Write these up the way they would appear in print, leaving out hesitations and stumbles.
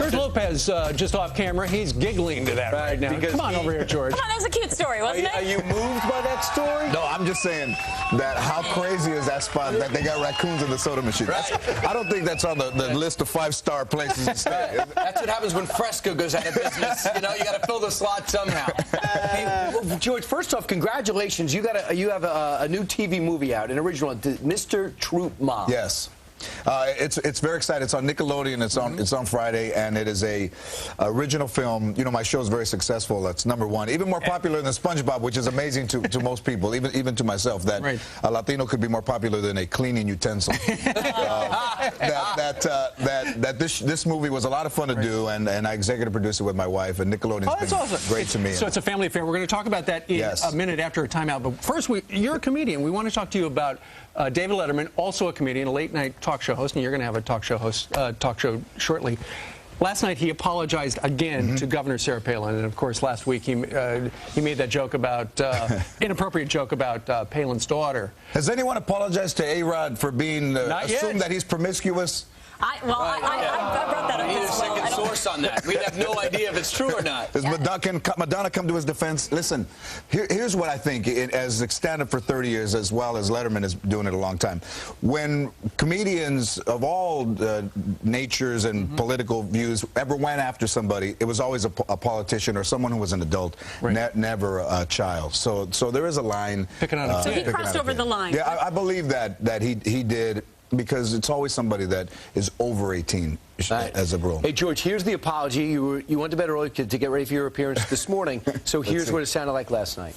George Lopez, just off camera, he's giggling to that right now. Come on over here, George. Come on, that was a cute story, wasn't it? Are you moved by that story? No, I'm just saying that how crazy is that spot that they got raccoons in the soda machine? Right. I don't think that's on the list of 5-star places to stay. That's what happens when Fresco goes out of business. You know, you got to fill the slot somehow. Hey, well, George, first off, congratulations. You have a new TV movie out, an original, Mr. Troop Mom. Yes. It's very exciting. It's on Nickelodeon. It's on Friday, and it is a original film. You know, my show is very successful. That's #1, even more popular than SpongeBob, which is amazing to most people, even to myself. That a Latino could be more popular than a cleaning utensil. This movie was a lot of fun to do, and I executive produced it with my wife, and Nickelodeon's been awesome. Great to me. So it's a family affair. We're going to talk about that in a minute after a timeout. But first, you're a comedian. We want to talk to you about David Letterman, also a comedian, a late-night talk show host, and you're going to have a talk show shortly. Last night, he apologized again to Governor Sarah Palin, and of course, last week he made that joke about inappropriate joke about Palin's daughter. Has anyone apologized to A-Rod for being assumed that he's promiscuous? I brought that up. We need a second source on that. We have no idea if it's true or not. Does Madonna come to his defense? Listen, here's what I think, as a stand-up for 30 years, as well as Letterman is doing it a long time. When comedians of all natures and political views ever went after somebody, it was always a politician or someone who was an adult, never a child. So there is a line. So he crossed over the line. Yeah, I believe that he did. Because it's always somebody that is over 18 as a rule. Hey, George, here's the apology. You went to bed early to get ready for your appearance this morning. So here's what it sounded like last night.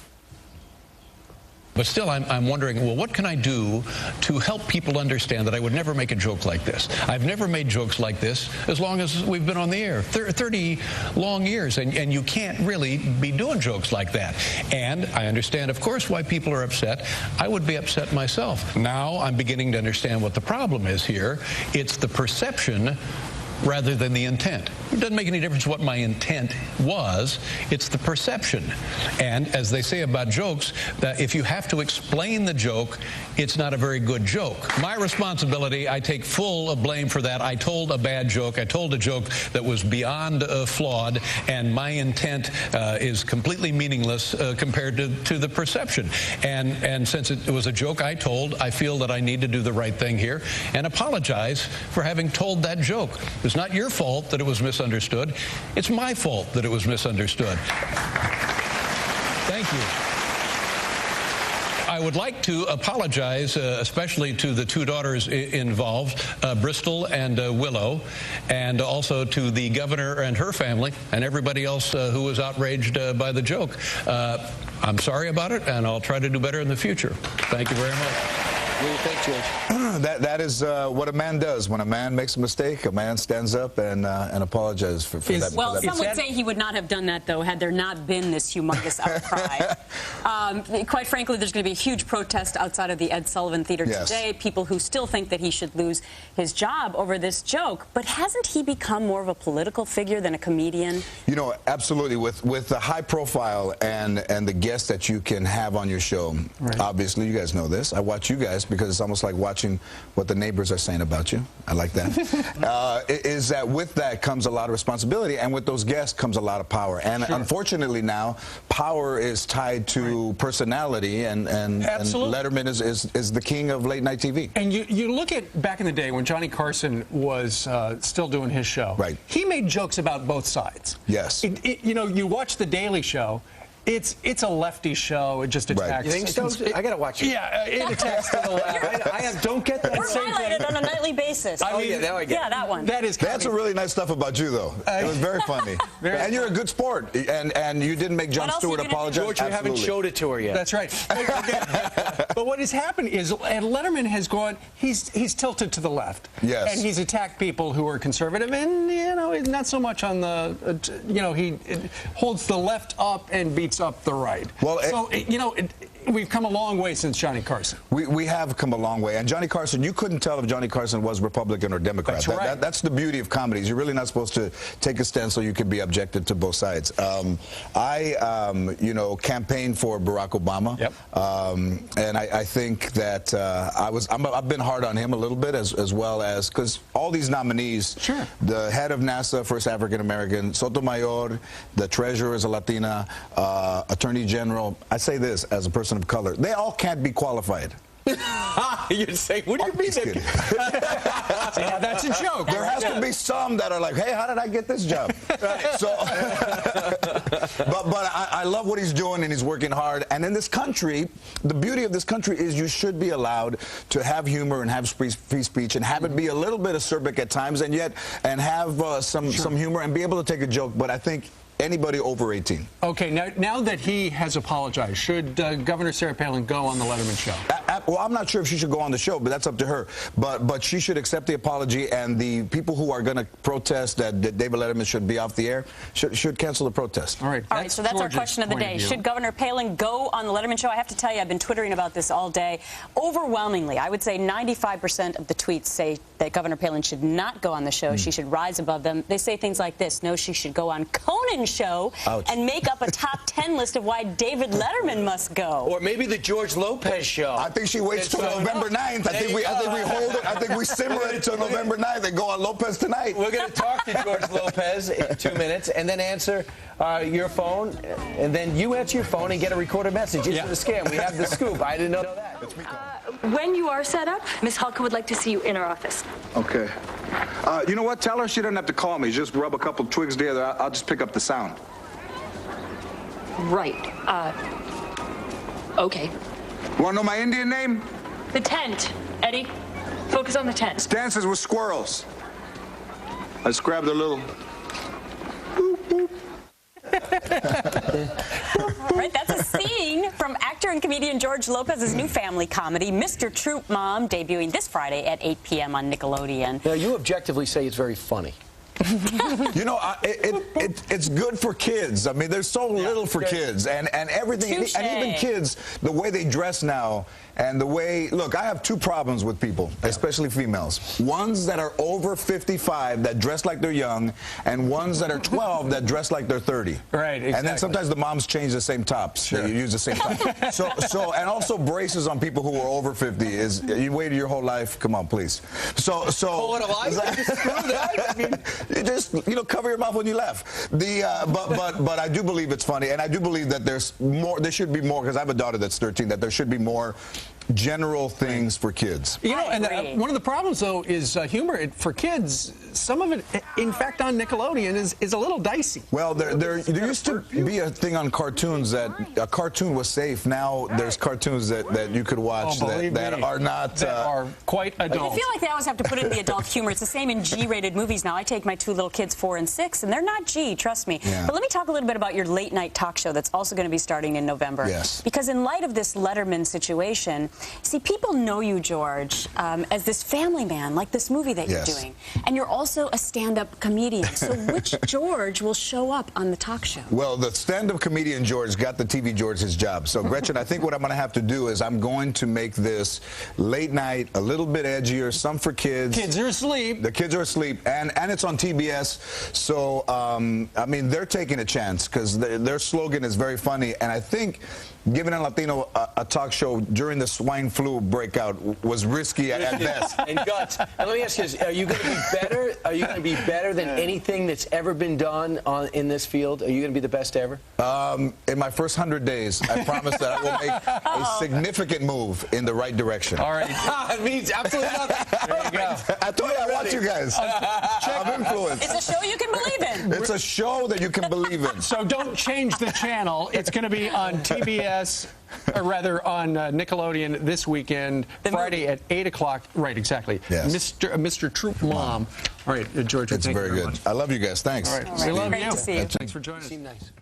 But still, I'm wondering, well, what can I do to help people understand that I would never make a joke like this? I've never made jokes like this as long as we've been on the air, 30 long years, and you can't really be doing jokes like that. And I understand, of course, why people are upset. I would be upset myself. Now I'm beginning to understand what the problem is here. It's the perception rather than the intent. It doesn't make any difference what my intent was. It's the perception. And as they say about jokes, that if you have to explain the joke, it's not a very good joke. My responsibility, I take full blame for that. I told a bad joke. I told a joke that was beyond flawed, and my intent is completely meaningless compared to the perception. And since it was a joke I told, I feel that I need to do the right thing here and apologize for having told that joke. It's not your fault that it was misunderstood. It's my fault that it was misunderstood. Thank you. I would like to apologize, especially to the two daughters involved, Bristol and Willow, and also to the governor and her family, and everybody else who was outraged by the joke. I'm sorry about it, and I'll try to do better in the future. Thank you very much. Thanks, George. That is what a man does. When a man makes a mistake, a man stands up and apologizes for that. Well, some would say he would not have done that, though, had there not been this humongous outcry. Quite frankly, there's going to be a huge protest outside of the Ed Sullivan Theater today. People who still think that he should lose his job over this joke. But hasn't he become more of a political figure than a comedian? You know, absolutely. With the high profile and the guests that you can have on your show, obviously, you guys know this. I watch you guys because it's almost like watching what the neighbors are saying about you. I like that. Is that with that comes a lot of responsibility, and with those guests comes a lot of power. And unfortunately now, power is tied to personality, and Letterman is the king of late night TV. And you look at back in the day when Johnny Carson was still doing his show. Right. He made jokes about both sides. Yes. You know, you watch The Daily Show. It's a lefty show. It just attacks. You think so? I gotta watch it. Yeah, it attacks to the left. Don't get that. We're highlighted on a nightly basis. I mean, yeah, that one. That's some really nice stuff about you, though. It was very funny. And you're a good sport. And you didn't make Jon Stewart apologize. George, you haven't showed it to her yet. That's right. But what has happened is, and Letterman has gone. He's tilted to the left. Yes. And he's attacked people who are conservative, and not so much on the. He holds the left up and beats up the right. Well, so we've come a long way since Johnny Carson. We have come a long way. And Johnny Carson, you couldn't tell if Johnny Carson was Republican or Democrat. That's right. That's the beauty of comedies. You're really not supposed to take a stand so you can be objective to both sides. You know, campaigned for Barack Obama. Yep. And I think that I've been hard on him a little bit as well as, because all these nominees, sure. The head of NASA, first African-American, Sotomayor, the treasurer is a Latina, Attorney General. I say this as a person of color, they all can't be qualified. You'd say, what do you mean? Yeah, that's a joke. There has to be some that are like, hey, how did I get this job? So, but I love what he's doing, and he's working hard. And in this country, the beauty of this country is you should be allowed to have humor and have free speech and have it be a little bit acerbic at times, and yet have some humor and be able to take a joke. But I think anybody over 18. Okay, now that he has apologized, should Governor Sarah Palin go on the Letterman show? Well, I'm not sure if she should go on the show, but that's up to her. But she should accept the apology, and the people who are going to protest that David Letterman should be off the air should cancel the protest. All right. So that's our question of the day. Should Governor Palin go on the Letterman show? I have to tell you, I've been twittering about this all day. Overwhelmingly, I would say 95% of the tweets say that Governor Palin should not go on the show. She should rise above them. They say things like this: no, she should go on Conan's show and make up a top 10 list of why David Letterman must go. Or maybe the George Lopez show. I think she waits till November 9th. I think we hold it. I think we simmer it until November 9th and go on Lopez tonight. We're going to talk to George Lopez in 2 minutes and then answer your phone, and then you answer your phone and get a recorded message. It's the scam. We have the scoop. I didn't know that. When you are set up, Ms. Halka would like to see you in our office. Okay. You know what? Tell her she doesn't have to call me. Just rub a couple twigs together. I'll just pick up the sound. Right. Okay. Want to know my Indian name? The tent. Eddie, focus on the tent. Dances with squirrels. I just grabbed a little... Boop, boop. Right, that's a scene from actor and comedian George Lopez's new family comedy, Mr. Troop Mom, debuting this Friday at 8 p.m. on Nickelodeon. Now, you objectively say it's very funny. You know, it's good for kids. I mean, there's so little for kids, and everything, Touché. and even kids, the way they dress now, and the way, look, I have two problems with people, especially females. Ones that are over 55 that dress like they're young, and ones that are 12 that dress like they're 30. Right, exactly. And then sometimes the moms change the same tops. Sure. You use the same top. And also braces on people who are over 50 is, you waited your whole life, come on, please. What a lie. Screw that. I mean, you just, you know, cover your mouth when you laugh. But I do believe it's funny, and I do believe that there should be more, because I have a daughter that's 13, that there should be more general things for kids. You know, and one of the problems, though, is humor for kids. Some of it, in fact, on Nickelodeon is a little dicey. Well, there used to be a thing on cartoons that a cartoon was safe. Now there's cartoons that you could watch that are not... that are quite adult. I feel like they always have to put in the adult humor. It's the same in G-rated movies now. I take my two little kids, 4 and 6, and they're not G, trust me. Yeah. But let me talk a little bit about your late-night talk show that's also going to be starting in November. Yes. Because in light of this Letterman situation, see, people know you, George, as this family man, like this movie that you're doing. And you're also a stand-up comedian. So which George will show up on the talk show? Well, the stand-up comedian George got the TV George his job. So, Gretchen, I think what I'm going to have to do is I'm going to make this late night a little bit edgier, some for kids. Kids are asleep. The kids are asleep, and it's on TBS. So, I mean, they're taking a chance because their slogan is very funny. And I think giving a Latino a talk show during the swine flu breakout was risky at best. And guts. And let me ask you this: are you going to be better? Are you going to be better than anything that's ever been done in this field? Are you going to be the best ever? In my first 100 days, I promise that I will make a significant move in the right direction. All right. It means absolutely nothing. There you go. I told you I watch you guys. I'm influenced. It's a show you can believe in. It's a show that you can believe in. So don't change the channel. It's going to be on TBS, or rather on Nickelodeon this weekend, Friday at 8 o'clock. Right, exactly. Yes. Mr. Troop Mom. All right, George, It's thank very you good. much. I love you guys. Thanks. All right. We love Great you. to see you. Thanks for joining us. Seem nice.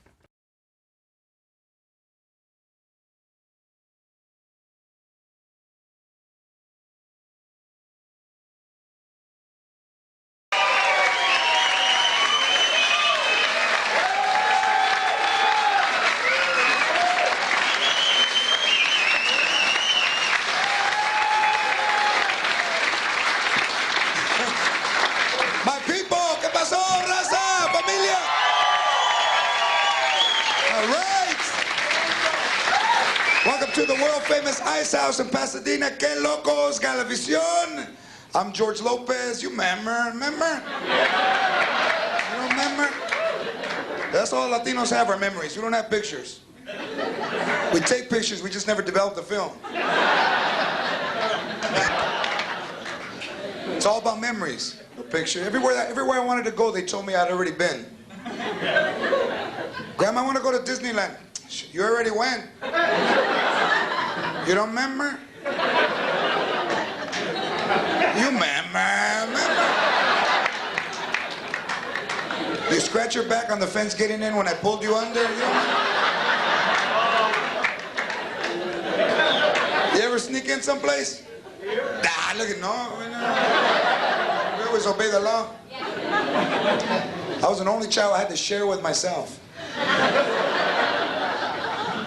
All right. Welcome to the world-famous Ice House in Pasadena. Que locos, Galavisión. I'm George Lopez. You remember? You don't remember? That's all Latinos have, our memories. We don't have pictures. We take pictures, we just never developed the film. It's all about memories. No picture. Everywhere I wanted to go, they told me I'd already been. Grandma, I want to go to Disneyland. You already went. You don't remember? You remember? You scratch your back on the fence getting in when I pulled you under? You ever sneak in someplace? Nah, look at no. We always obey the law. I was an only child I had to share with myself.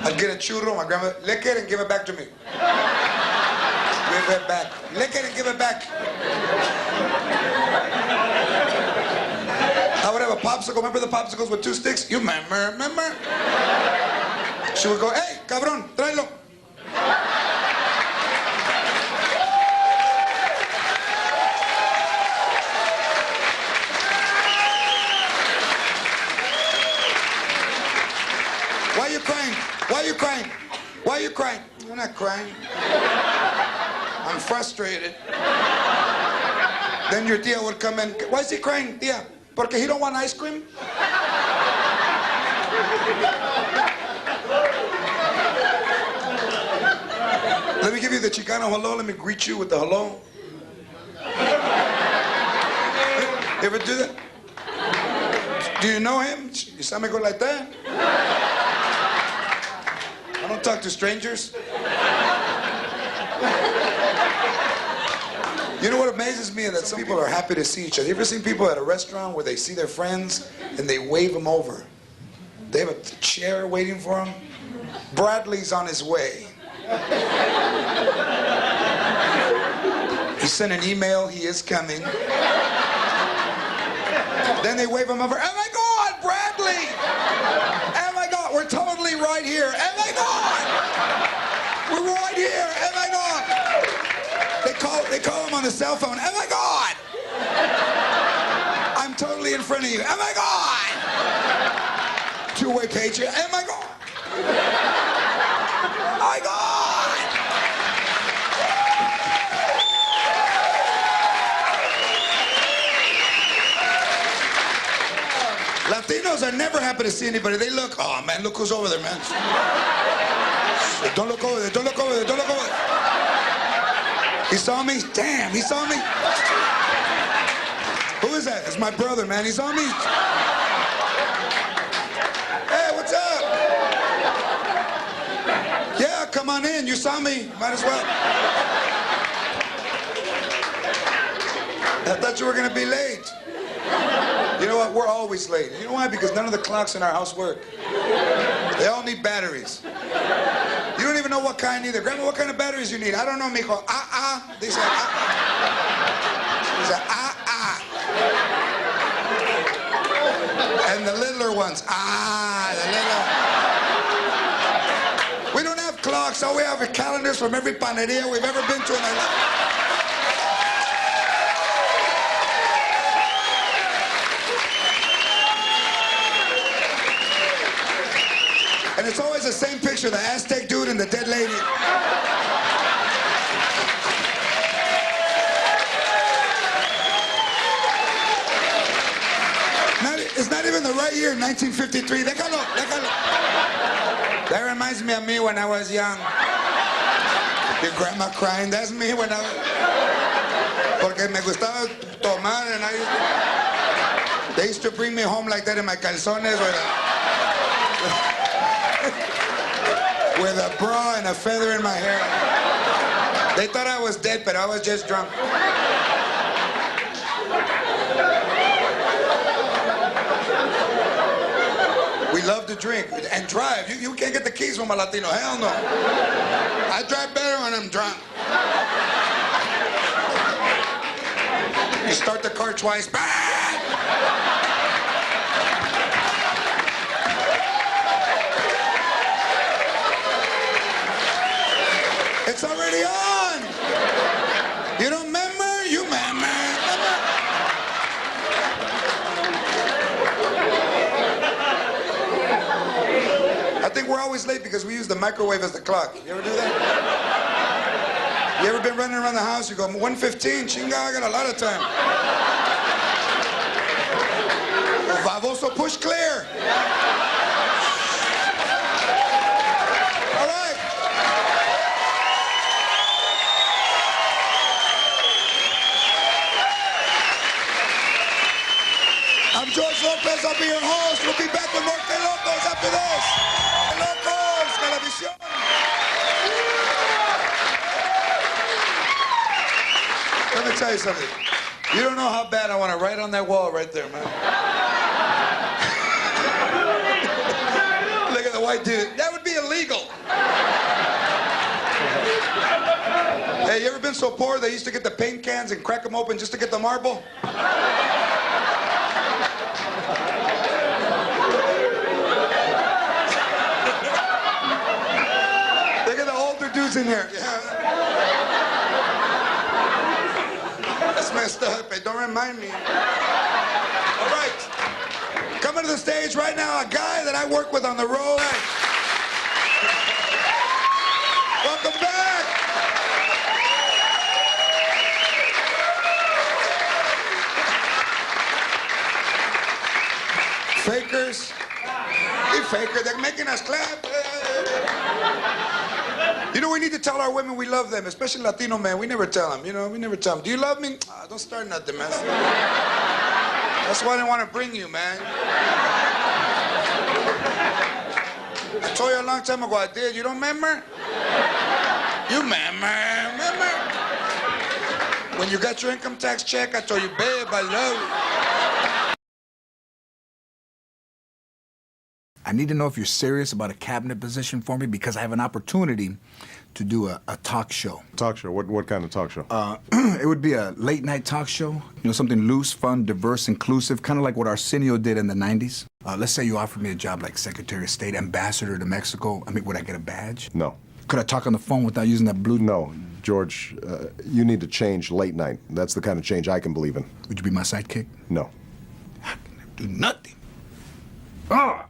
I'd get a churro, my grandma, lick it and give it back to me. Give it back. Lick it and give it back. I would have a popsicle. Remember the popsicles with 2 sticks? You remember? She would go, hey, cabrón, tráelo. Why are you crying? Why are you crying? Why are you crying? I'm not crying. I'm frustrated. Then your tia would come in. Why is he crying, tia? Porque he don't want ice cream? Let me give you the Chicano hello. Let me greet you with the hello. You ever do that? Do you know him? You saw me go like that? I don't talk to strangers. You know what amazes me is that some people are happy to see each other. You ever seen people at a restaurant where they see their friends and they wave them over? They have a chair waiting for them. Bradley's on his way. He sent an email, he is coming. Then they wave him over. Oh my God, Bradley! Oh my God, we're totally right here. Oh my God! We're right here. Oh my God! They call him on the cell phone. Oh my God! I'm totally in front of you. Oh my God! Two-way pager. Oh my God! Oh my God! Latinos are never happy to see anybody. They look, oh man, look who's over there, man. Don't look over there, don't look over there, don't look over there. He saw me? Damn, he saw me? Who is that? It's my brother, man. He saw me? Hey, what's up? Yeah, come on in. You saw me. Might as well. I thought you were going to be late. You know what? We're always late. You know why? Because none of the clocks in our house work. They all need batteries. You don't even know what kind either. Grandma, what kind of batteries you need? I don't know, mijo. They say, They say, And the littler ones, the little. We don't have clocks. All we have are calendars from every panaderia we've ever been to in our life. And it's always the same picture, the Aztec dude and the dead lady. It's not even the right year, 1953. Déjalo. That reminds me of me when I was young. Your grandma crying, that's me when I was... Porque me gustaba tomar and they used to bring me home like that in my calzones with a bra and a feather in my hair. They thought I was dead, but I was just drunk. We love to drink and drive. You can't get the keys from a Latino. Hell no. I drive better when I'm drunk. You start the car twice. already on. You don't remember? You remember. I think we're always late because we use the microwave as the clock. You ever do that? You ever been running around the house? You go, 1:15, chinga, I got a lot of time. Vavoso, push clear. All right. I'm George Lopez. I'll be your host. We'll be back with more Que Locos after this. Que Locos, Televisión. Let me tell you something. You don't know how bad I want to write on that wall right there, man. Look at the white dude. That would be illegal. Hey, you ever been so poor they used to get the paint cans and crack them open just to get the marble? Look at the older dudes in here. Yeah. That's messed up. Hey, don't remind me. All right. Coming to the stage right now, a guy that I work with on the road. Welcome back. Fakers. Hey, faker, they're making us clap. You know, we need to tell our women we love them, especially Latino men. We never tell them, you know, we never tell them. Do you love me? Oh, don't start nothing, man. That's why I didn't want to bring you, man. I told you a long time ago I did. You don't remember? You remember? When you got your income tax check, I told you, babe, I love you. I need to know if you're serious about a cabinet position for me because I have an opportunity to do a talk show. Talk show? What kind of talk show? It would be a late-night talk show. You know, something loose, fun, diverse, inclusive, kind of like what Arsenio did in the 90s. Let's say you offered me a job like Secretary of State, Ambassador to Mexico. I mean, would I get a badge? No. Could I talk on the phone without using that blue? No, George, you need to change late night. That's the kind of change I can believe in. Would you be my sidekick? No. I can do nothing. Oh!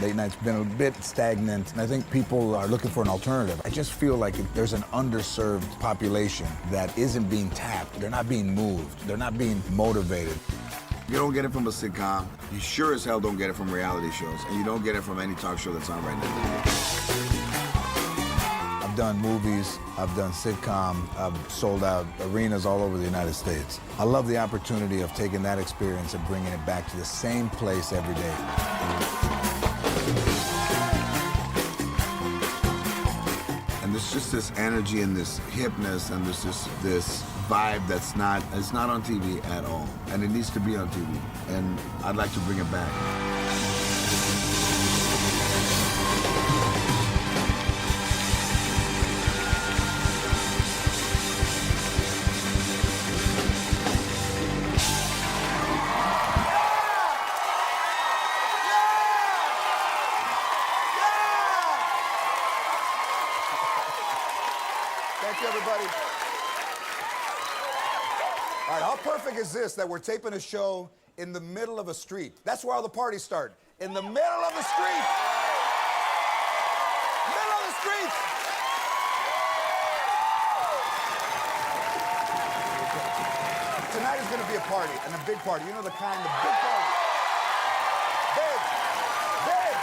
Late night's been a bit stagnant, and I think people are looking for an alternative. I just feel like there's an underserved population that isn't being tapped. They're not being moved. They're not being motivated. You don't get it from a sitcom. You sure as hell don't get it from reality shows. And you don't get it from any talk show that's on right now. I've done movies, I've done sitcom, I've sold out arenas all over the United States. I love the opportunity of taking that experience and bringing it back to the same place every day. And there's just this energy and this hipness and there's just this vibe that's not on TV at all. And it needs to be on TV. And I'd like to bring it back. Thank you, everybody. All right, how perfect is this that we're taping a show in the middle of a street? That's where all the parties start. In the middle of the street. Middle of the street. Tonight is going to be a party, and a big party. You know the kind, the big party. Big. Big.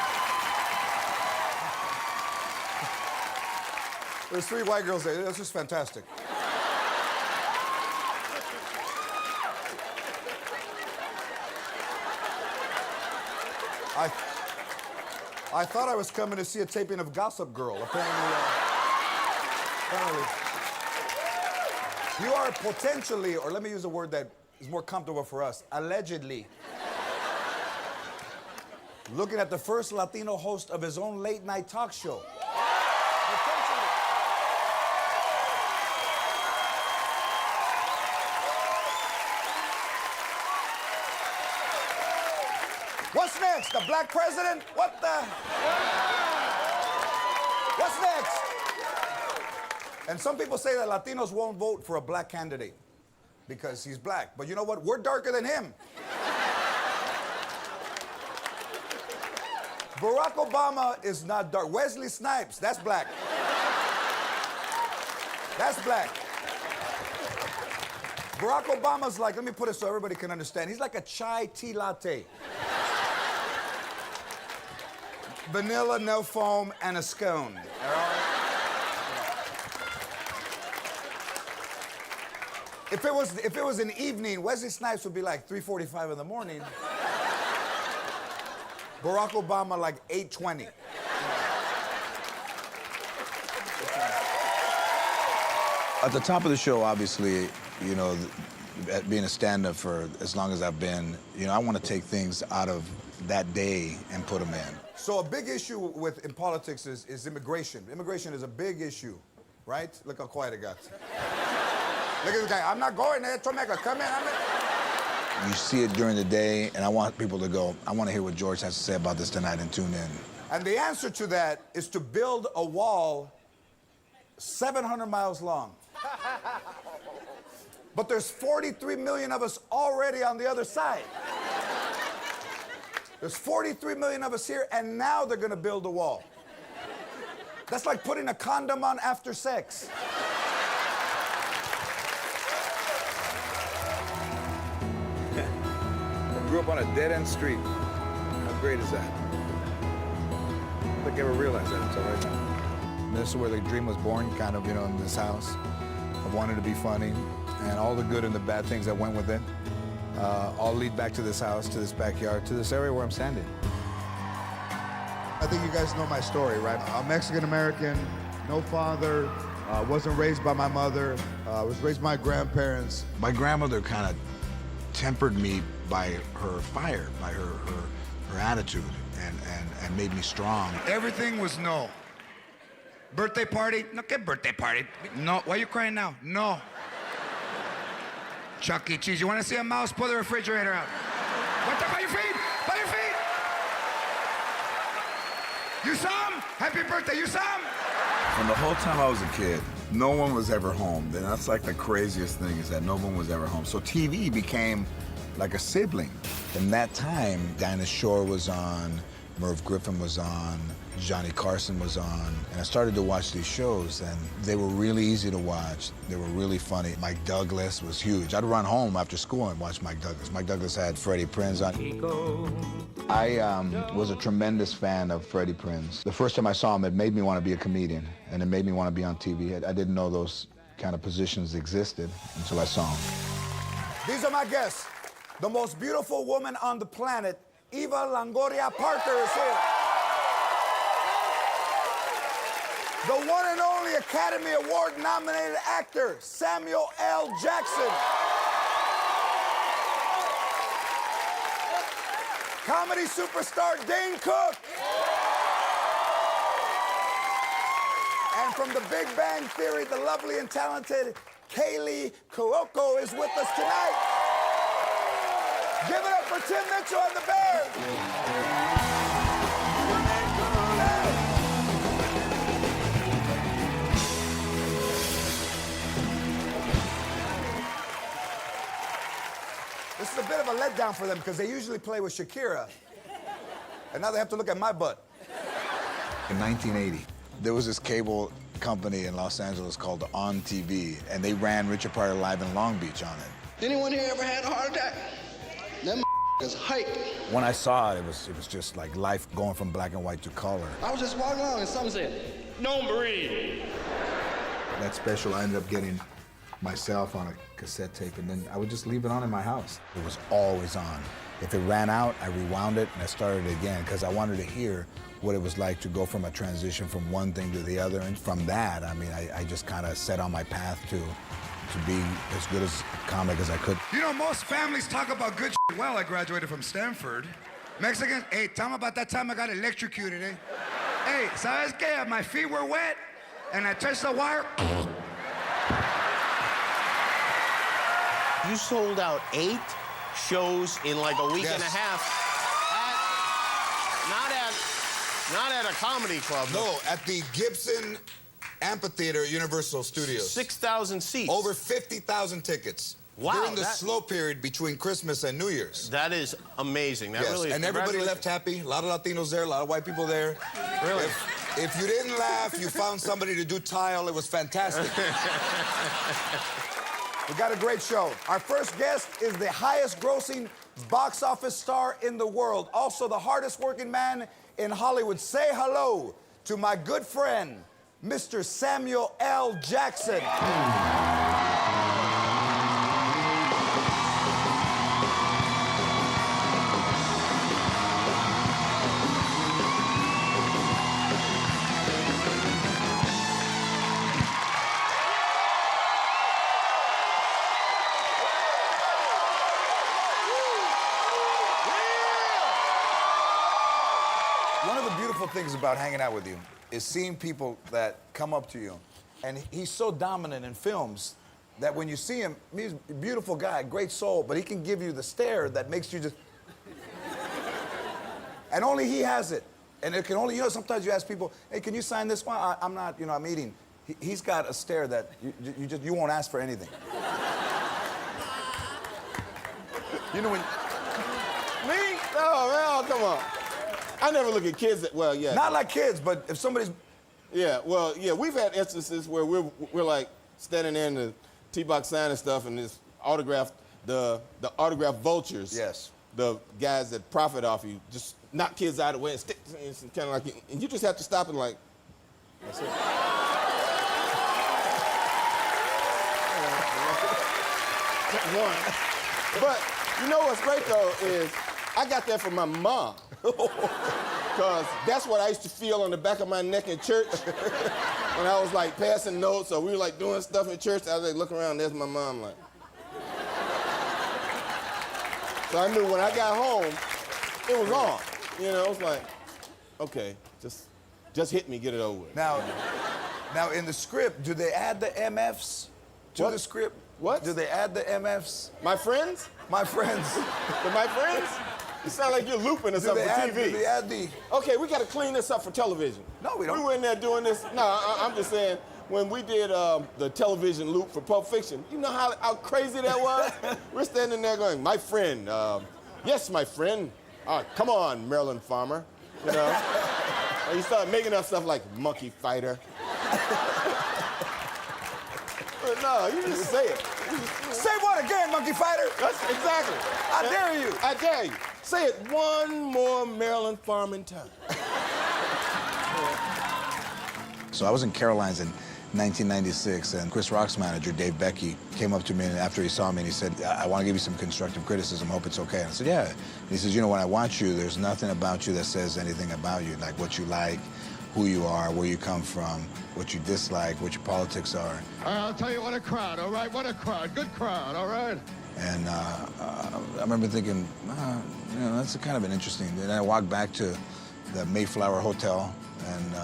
There's 3 white girls there. That's just fantastic. I thought I was coming to see a taping of Gossip Girl. Apparently, you are potentially, or let me use a word that is more comfortable for us, allegedly, looking at the first Latino host of his own late-night talk show. Potentially. What's next? The black president? What the? What's next? And some people say that Latinos won't vote for a black candidate because he's black. But you know what? We're darker than him. Barack Obama is not dark. Wesley Snipes, that's black. That's black. Barack Obama's like, let me put it so everybody can understand. He's like a chai tea latte. Vanilla, no foam, and a scone. All right? If it was an evening, Wesley Snipes would be like 3:45 in the morning. Barack Obama like 8:20. At the top of the show, obviously, you know, being a stand-up for as long as I've been, you know, I want to take things out of that day and put them in. So a big issue in politics is immigration. Immigration is a big issue, right? Look how quiet it got. Look at this guy. I'm not going there. Tomeka, come in. You see it during the day, and I want people to go, I want to hear what George has to say about this tonight and tune in. And the answer to that is to build a wall 700 miles long. But there's 43 million of us already on the other side. There's 43 million of us here, and now they're going to build a wall. That's like putting a condom on after sex. I grew up on a dead-end street. How great is that? I don't think I ever realized that until right now. This is where the dream was born, kind of, you know, in this house. I wanted to be funny, and all the good and the bad things that went with it all lead back to this house, to this backyard, to this area where I'm standing. I think you guys know my story, right? I'm Mexican-American, no father, wasn't raised by my mother, was raised by my grandparents. My grandmother kind of tempered me by her fire, by her attitude, and made me strong. Everything was no. Birthday party? No, get birthday party. No. Why are you crying now? No. Chuck E. Cheese. You want to see a mouse? Pull the refrigerator out. What the? By your feet! By your feet! You saw him? Happy birthday. You saw him? From the whole time I was a kid, no one was ever home. And that's like the craziest thing is that no one was ever home. So TV became like a sibling. In that time, Dinah Shore was on, Merv Griffin was on, Johnny Carson was on, and I started to watch these shows, and they were really easy to watch. They were really funny. Mike Douglas was huge. I'd run home after school and watch Mike Douglas. Mike Douglas had Freddie Prinze on. I was a tremendous fan of Freddie Prinze. The first time I saw him, it made me want to be a comedian, and it made me want to be on TV. I didn't know those kind of positions existed until I saw him. These are my guests. The most beautiful woman on the planet, Eva Longoria Parker, is here. The one and only Academy Award-nominated actor, Samuel L. Jackson. Comedy superstar, Dane Cook. And from The Big Bang Theory, the lovely and talented Kaylee Cuoco is with us tonight. Give it up for Tim Mitchell and the Bears. This is a bit of a letdown for them because they usually play with Shakira. And now they have to look at my butt. In 1980, there was this cable company in Los Angeles called On TV, and they ran Richard Pryor Live in Long Beach on it. Anyone here ever had a heart attack? Them is hype. When I saw it, it was just like life going from black and white to color. I was just walking along and someone said, "Don't breathe." That special, I ended up getting myself on a cassette tape, and then I would just leave it on in my house. It was always on. If it ran out, I rewound it and I started it again because I wanted to hear what it was like to go from a transition from one thing to the other. And from that, I mean, I just kind of set on my path to be as good as a comic as I could. You know, most families talk about good shit. Well, I graduated from Stanford. Mexicans, hey, tell me about that time I got electrocuted, eh? Hey, ¿sabes qué? My feet were wet and I touched the wire. You sold out 8 shows in like a week and a half Not at a comedy club. No, at the Gibson Amphitheater at Universal Studios. 6,000 seats. Over 50,000 tickets. Wow. During the slow period between Christmas and New Year's. That is amazing. That yes, really is. And everybody left happy. A lot of Latinos there, a lot of white people there. Really? If you didn't laugh, you found somebody to do tile. It was fantastic. We got a great show. Our first guest is the highest grossing box office star in the world. Also the hardest working man in Hollywood. Say hello to my good friend, Mr. Samuel L. Jackson. One of the beautiful things about hanging out with you is seeing people that come up to you, and he's so dominant in films that when you see him, he's a beautiful guy, great soul, but he can give you the stare that makes you just... And only he has it. And it can only, you know, sometimes you ask people, hey, can you sign this one? I'm not, you know, I'm eating. He's got a stare that you won't ask for anything. You know when... Me? Oh, man, come on. I never look at kids that, well, yeah. Not like kids, but if somebody's... Yeah, well, yeah, we've had instances where we're like standing there in the T-box signing stuff and this autograph, the autograph vultures. Yes. The guys that profit off you, just knock kids out of the way and stick, it's kind of like, and you just have to stop and like, that's it. One. But you know what's great though is I got that from my mom. Because that's what I used to feel on the back of my neck in church when I was like passing notes or we were like doing stuff in church. I was like looking around, there's my mom like. So I knew when I got home, it was on. You know, it was like, okay, just hit me, get it over with. Now in the script, do they add the MFs to the script? What? Do they add the MFs? My friends? My friends. My friends? You sound like you're looping or something for TV. Do they add the... Okay, we got to clean this up for television. No, we don't. We were in there doing this. No, I'm just saying, when we did the television loop for Pulp Fiction, you know how crazy that was? We're standing there going, my friend, yes, my friend. Come on, Maryland Farmer. You know? And you start making up stuff like monkey fighter. But no, you just say it. Say what again, monkey fighter? That's exactly. I dare you. I dare you. Say it one more Maryland farming time. So I was in Caroline's in 1996, and Chris Rock's manager, Dave Becky, came up to me after he saw me and he said, I want to give you some constructive criticism, hope it's okay. And I said, yeah. And he says, you know, when I watch you, there's nothing about you that says anything about you, like what you like, who you are, where you come from, what you dislike, what your politics are. I'll tell you, what a crowd, all right? What a crowd. Good crowd, all right? And I remember thinking, you know, that's kind of an interesting... And I walked back to the Mayflower Hotel, and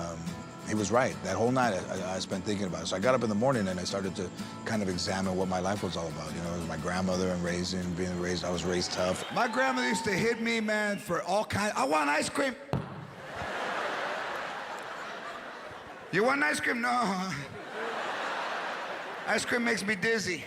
he was right. That whole night I spent thinking about it. So I got up in the morning and I started to kind of examine what my life was all about. You know, it was my grandmother and being raised, I was raised tough. My grandmother used to hit me, man, for all kinds. I want ice cream. You want ice cream? No. Ice cream makes me dizzy.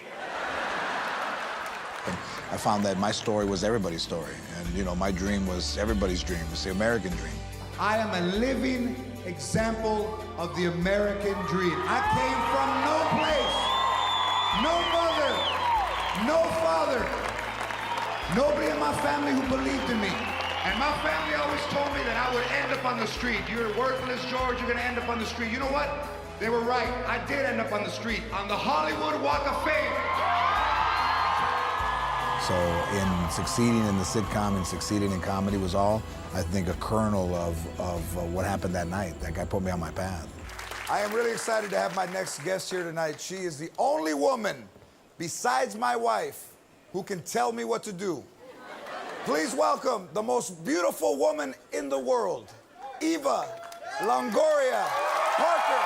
I found that my story was everybody's story. And, you know, my dream was everybody's dream. It's the American dream. I am a living example of the American dream. I came from no place, no mother, no father, nobody in my family who believed in me. And my family always told me that I would end up on the street. You're worthless, George, you're gonna end up on the street. You know what? They were right. I did end up on the street, on the Hollywood Walk of Fame. So in succeeding in the sitcom and succeeding in comedy was all, I think, a kernel of what happened that night. That guy put me on my path. I am really excited to have my next guest here tonight. She is the only woman, besides my wife, who can tell me what to do. Please welcome the most beautiful woman in the world, Eva Longoria Parker.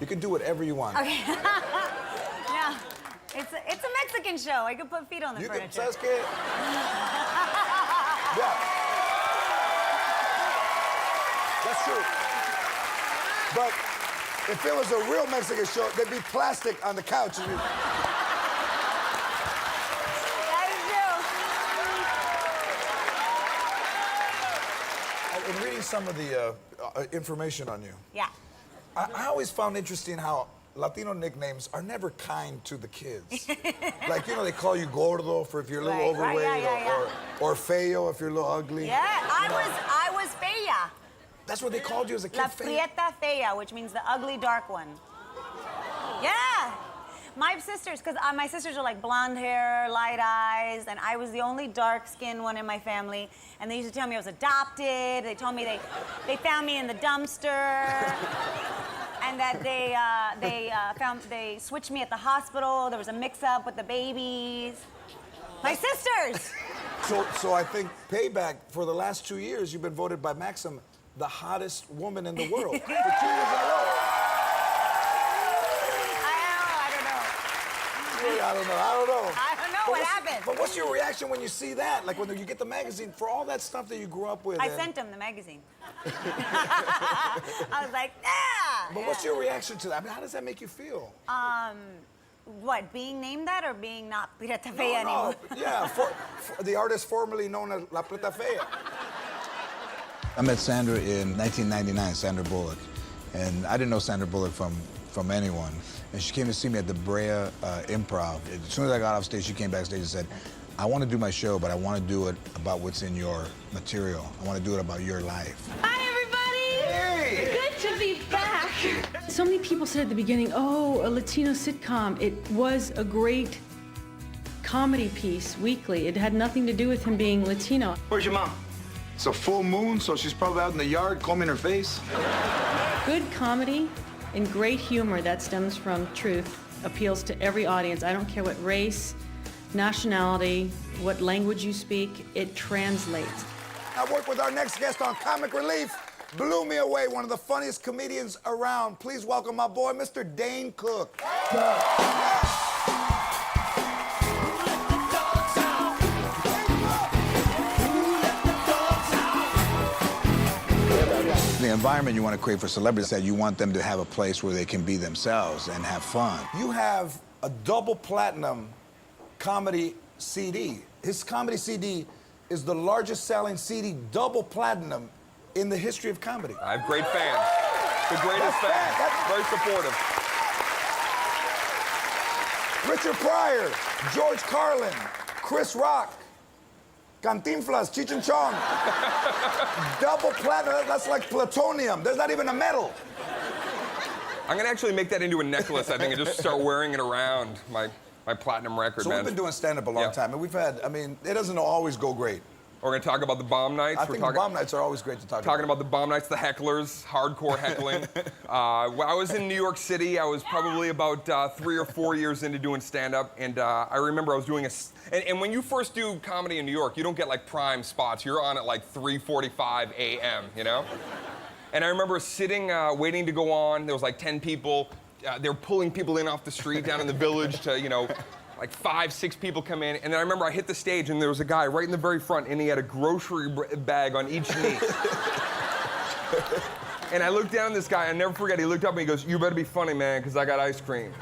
can do whatever you want. Okay. No, it's a Mexican show. I could put feet on the furniture. ¿Sabes qué? Yeah. That's true. But if it was a real Mexican show, there'd be plastic on the couch. That is true. In reading some of the information on you, yeah. I always found interesting how Latino nicknames are never kind to the kids. Like, you know, they call you gordo for if you're a little overweight, or feo if you're a little ugly. Yeah, I was fea. That's what they called you as a kid? La prieta fea, which means the ugly dark one. Yeah. My sisters, because my sisters are like blonde hair, light eyes, and I was the only dark-skinned one in my family. And they used to tell me I was adopted. They told me they found me in the dumpster. And that they switched me at the hospital. There was a mix-up with the babies. My sisters! So I think payback for the last 2 years, you've been voted by Maxim the hottest woman in the world for 2 years in a row. I don't know what happened. But what's your reaction when you see that? Like when you get the magazine, for all that stuff that you grew up with? I sent him the magazine. I was like, yeah! But what's your reaction to that? I mean, how does that make you feel? What, being named that or being not Pirata Fea anymore? Yeah, for the artist formerly known as La Pirata Fea. I met Sandra in 1999, Sandra Bullock. And I didn't know Sandra Bullock from anyone. And she came to see me at the Brea Improv. As soon as I got off stage, she came backstage and said, I want to do my show, but I want to do it about what's in your material. I want to do it about your life. Hi, everybody! Hey! Good to be back. So many people said at the beginning, oh, a Latino sitcom. It was a great comedy piece weekly. It had nothing to do with him being Latino. Where's your mom? It's a full moon, so she's probably out in the yard combing her face. Good comedy and great humor that stems from truth appeals to every audience. I don't care what race, nationality, what language you speak, it translates. I work with our next guest on Comic Relief. Blew me away, one of the funniest comedians around. Please welcome my boy, Mr. Dane Cook. The environment you want to create for celebrities, that you want them to have a place where they can be themselves and have fun. You have a double platinum comedy CD. His comedy CD is the largest selling CD double platinum in the history of comedy. I have great fans. The greatest fans. Very supportive. Richard Pryor, George Carlin, Chris Rock, Cantinflas, Cheech and Chong. Double platinum, that's like plutonium. There's not even a metal. I'm gonna actually make that into a necklace, I think, and just start wearing it around my platinum record, So man. we've been doing stand-up a long time, and we've had, I mean, it doesn't always go great. We're gonna talk about the bomb nights. I think the bomb nights are always great to talk about. Talking about the bomb nights, the hecklers, hardcore heckling. When I was in New York City, I was probably about 3 or 4 years into doing stand-up, and I remember I was doing and when you first do comedy in New York, you don't get like prime spots. You're on at like 3:45 a.m., you know? And I remember sitting, waiting to go on. There was like 10 people. They were pulling people in off the street down in the village to, you know, like 5, 6 people come in, and then I remember I hit the stage, and there was a guy right in the very front, and he had a grocery bag on each knee. And I looked down at this guy, and I'll never forget, he looked up and he goes, "You better be funny, man, because I got ice cream."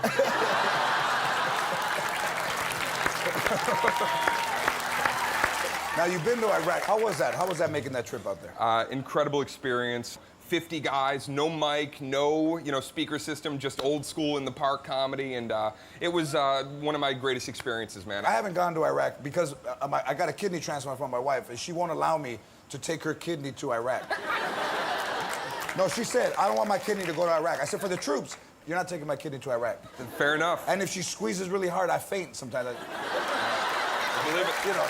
Now, you've been to Iraq. How was that? How was that making that trip out there? Incredible experience. 50 guys, no mic, no speaker system, just old school in the park comedy, and it was one of my greatest experiences, man. I haven't gone to Iraq because I got a kidney transplant from my wife, and she won't allow me to take her kidney to Iraq. No, she said, I don't want my kidney to go to Iraq. I said, for the troops, you're not taking my kidney to Iraq. Fair enough. And if she squeezes really hard, I faint sometimes. I believe it. You know.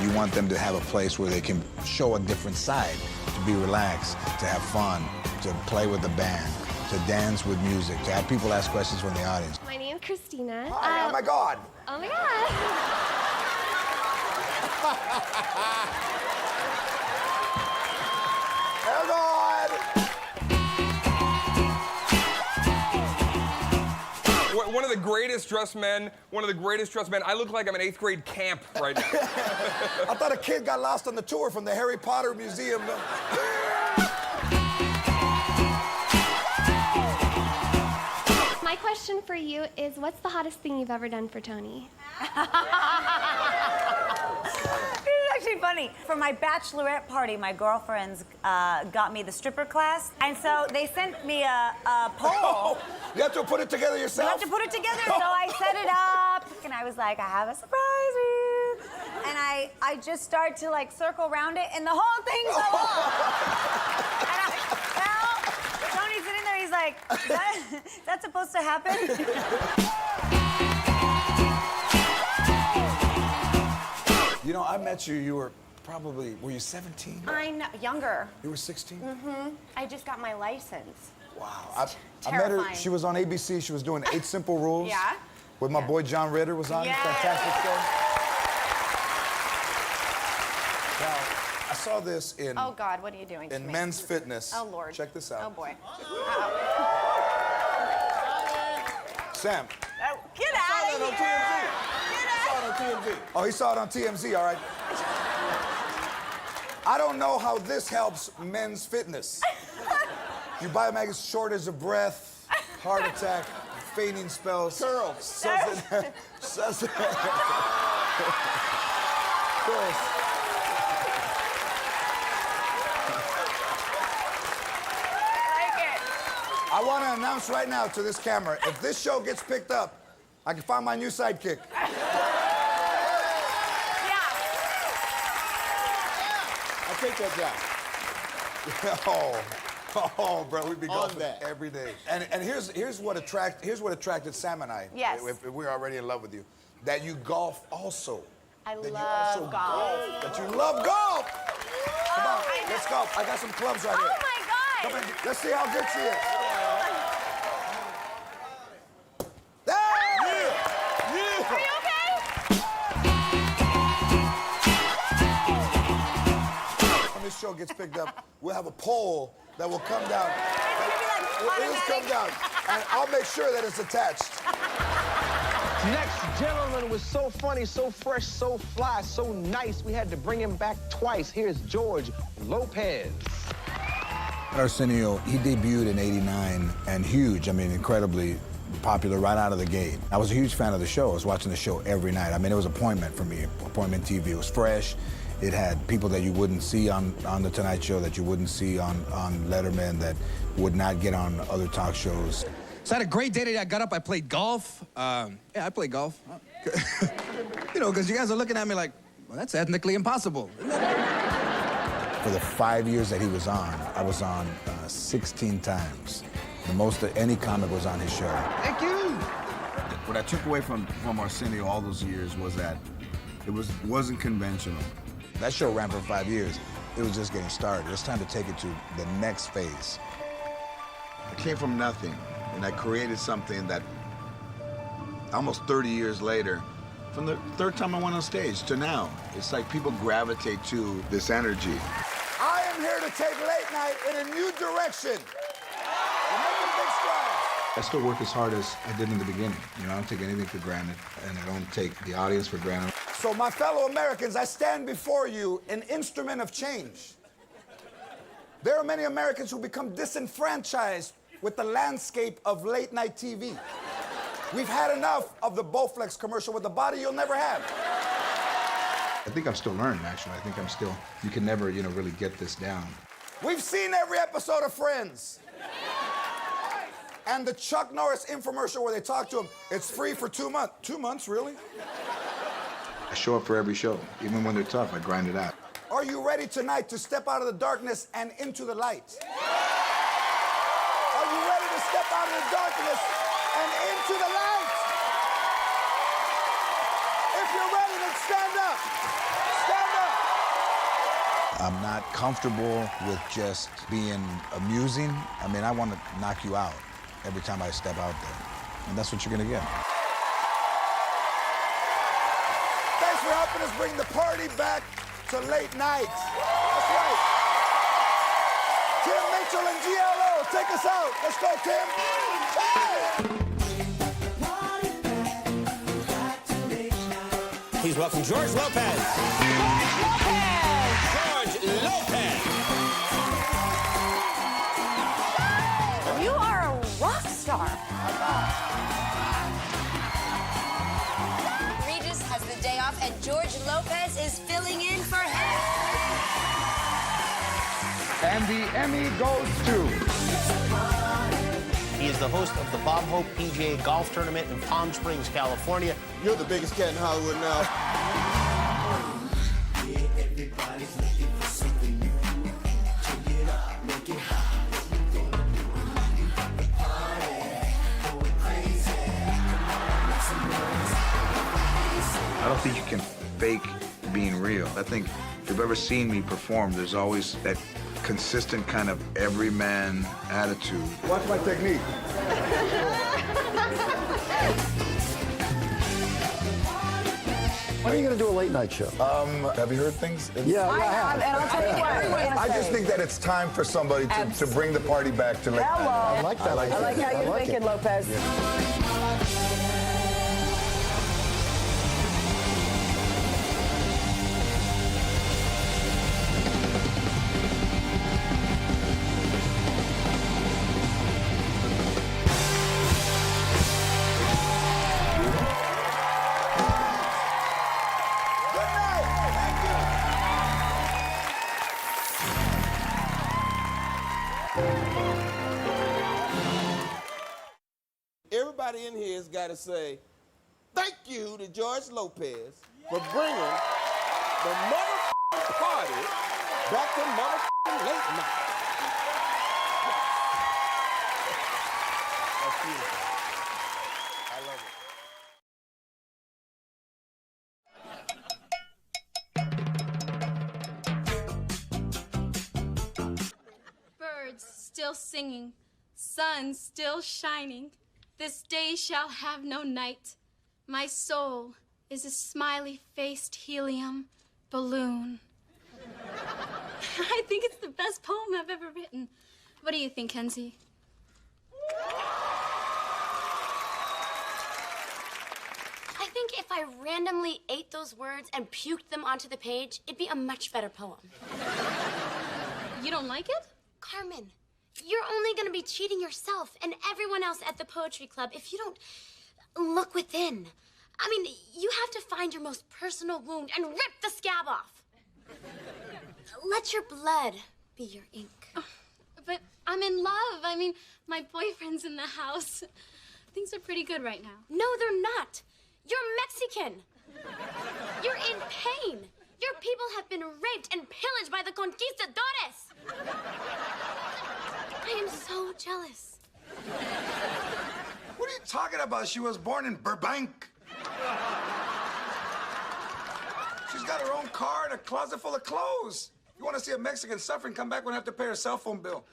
You want them to have a place where they can show a different side, to be relaxed, to have fun, to play with the band, to dance with music, to have people ask questions from the audience. My name's Christina. Hi, oh my God. Oh my God. Hello. the greatest dressed men, one of the greatest dressed men. I look like I'm in 8th grade camp right now. I thought a kid got lost on the tour from the Harry Potter Museum. My question for you is, what's the hottest thing you've ever done for Tony? This is actually funny. For my bachelorette party, my girlfriends got me the stripper class, and so they sent me a poll. You have to put it together yourself? You have to put it together, so I set it up, and I was like, I have a surprise for you. And I just started to like circle around it, and the whole thing fell off. And Tony's sitting there, he's like, is that supposed to happen? You know, I met you, you were probably, were you 17? I'm younger. You were 16? Mm-hmm. I just got my license. Wow. I met her, she was on ABC, she was doing 8 Simple Rules. Yeah. With my boy John Ritter was on. Yeah. Fantastic show. Now, I saw this in... Oh, God, what are you doing to in me? Men's Fitness. Oh, Lord. Check this out. Oh, boy. Sam. Oh, get out of here! Oh, he saw it on TMZ, all right. I don't know how this helps Men's Fitness. You buy a magazine, shortage of breath, heart attack, fainting spells. Curls. Curls. I want to announce right now to this camera, if this show gets picked up, I can find my new sidekick. I'll take that job. Oh, bro, we'd be golfing every day. And here's what attracted Sam and I. Yes. If we're already in love with you, that you golf also. I that love you also golf. That you love golf. Come on, let's golf. I got some clubs right here. Oh my God! Come in. Let's see how good she is. Are you okay? When this show gets picked up, we'll have a poll that will come down. It'll come down, and I'll make sure that it's attached. Next gentleman was so funny, so fresh, so fly, so nice, we had to bring him back twice. Here's George Lopez. Arsenio, he debuted in '89 and huge, I mean, incredibly popular right out of the gate. I was a huge fan of the show. I was watching the show every night. I mean, it was appointment for me, appointment TV. It was fresh. It had people that you wouldn't see on The Tonight Show, that you wouldn't see on Letterman, that would not get on other talk shows. So I had a great day today. I got up, I played golf. Yeah, I played golf. You know, because you guys are looking at me like, well, that's ethnically impossible. For the 5 years that he was on, I was on 16 times. The most that any comic was on his show. Thank you. What I took away from Arsenio all those years was that it wasn't conventional. That show ran for 5 years. It was just getting started. It was time to take it to the next phase. I came from nothing, and I created something that almost 30 years later, from the third time I went on stage to now, it's like people gravitate to this energy. I am here to take late night in a new direction. We're making big strides. I still work as hard as I did in the beginning. You know, I don't take anything for granted, and I don't take the audience for granted. So my fellow Americans, I stand before you an instrument of change. There are many Americans who become disenfranchised with the landscape of late night TV. We've had enough of the Bowflex commercial with the body you'll never have. I think I'm still learning, actually. I think I'm still, you can never, you know, really get this down. We've seen every episode of Friends. And the Chuck Norris infomercial where they talk to him, it's free for 2 months. 2 months, really? I show up for every show. Even when they're tough, I grind it out. Are you ready tonight to step out of the darkness and into the light? Are you ready to step out of the darkness and into the light? If you're ready, then stand up. Stand up. I'm not comfortable with just being amusing. I mean, I want to knock you out every time I step out there. And that's what you're going to get. Thanks for helping us bring the party back to late night. That's right. Tim Mitchell and GLO, take us out. Let's go, Tim. Hey! welcome George Lopez. George Lopez. You are a rock star. Regis has the day off, and George Lopez is filling in for him. And the Emmy goes to... He is the host of the Bob Hope PGA Golf Tournament in Palm Springs, California. You're the biggest cat in Hollywood now. I don't think you can fake being real. I think if you've ever seen me perform, there's always that consistent kind of everyman attitude. Watch my technique. When are you going to do a late night show? Have you heard things? Yeah, I have, and I'll tell you what. I just think that it's time for somebody to bring the party back to late night. I like that. I like how you're thinking, Lopez. Everybody in here has got to say thank you to George Lopez for bringing the motherfucking party back to motherfucking late night. That's beautiful. I love it. Birds still singing, sun still shining. This day shall have no night. My soul is a smiley-faced helium balloon. I think it's the best poem I've ever written. What do you think, Kenzie? I think if I randomly ate those words and puked them onto the page, it'd be a much better poem. You don't like it? Carmen, you're only going to be cheating yourself and everyone else at the poetry club if you don't look within. I mean, you have to find your most personal wound and rip the scab off. Let your blood be your ink. Oh, but I'm in love. I mean, my boyfriend's in the house. Things are pretty good right now. No, they're not. You're Mexican. You're in pain. Your people have been raped and pillaged by the conquistadores. I am so jealous. What are you talking about? She was born in Burbank. She's got her own car and a closet full of clothes. If you want to see a Mexican suffering, come back when I have to pay her cell phone bill.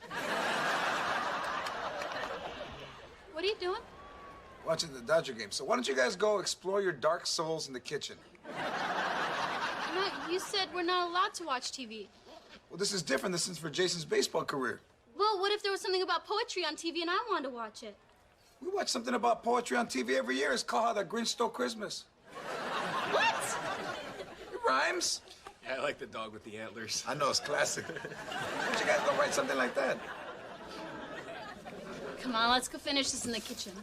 What are you doing? Watching the Dodger game. So why don't you guys go explore your dark souls in the kitchen? No, you said we're not allowed to watch TV. Well, this is different. This is for Jason's baseball career. Well, what if there was something about poetry on TV and I wanted to watch it? We watch something about poetry on TV every year. It's called How the Grinch Stole Christmas. What? It rhymes. Yeah, I like the dog with the antlers. I know, it's classic. Why don't you guys go write something like that? Come on, let's go finish this in the kitchen.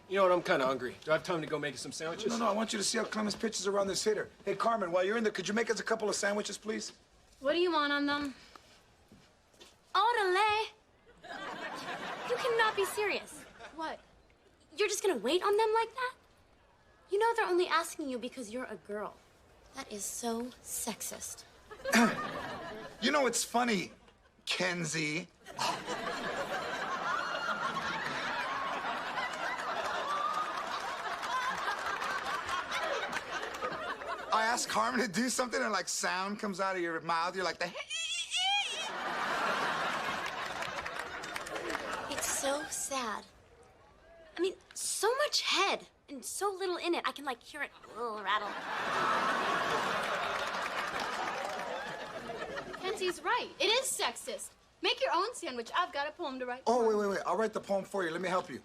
You know what? I'm kind of hungry. Do I have time to go make some sandwiches? No, I want you to see how Clemens pitches around this hitter. Hey, Carmen, while you're in there, could you make us a couple of sandwiches, please? What do you want on them? Orale. You cannot be serious. What? You're just gonna wait on them like that? You know they're only asking you because you're a girl. That is so sexist. You know, it's funny, Kenzie. I asked Carmen to do something and like sound comes out of your mouth. You're like the. It's so sad. I mean, so much head and so little in it. I can like hear it rattle. Kenzie's right. It is sexist. Make your own sandwich. I've got a poem to write. Oh, wait. I'll write the poem for you. Let me help you.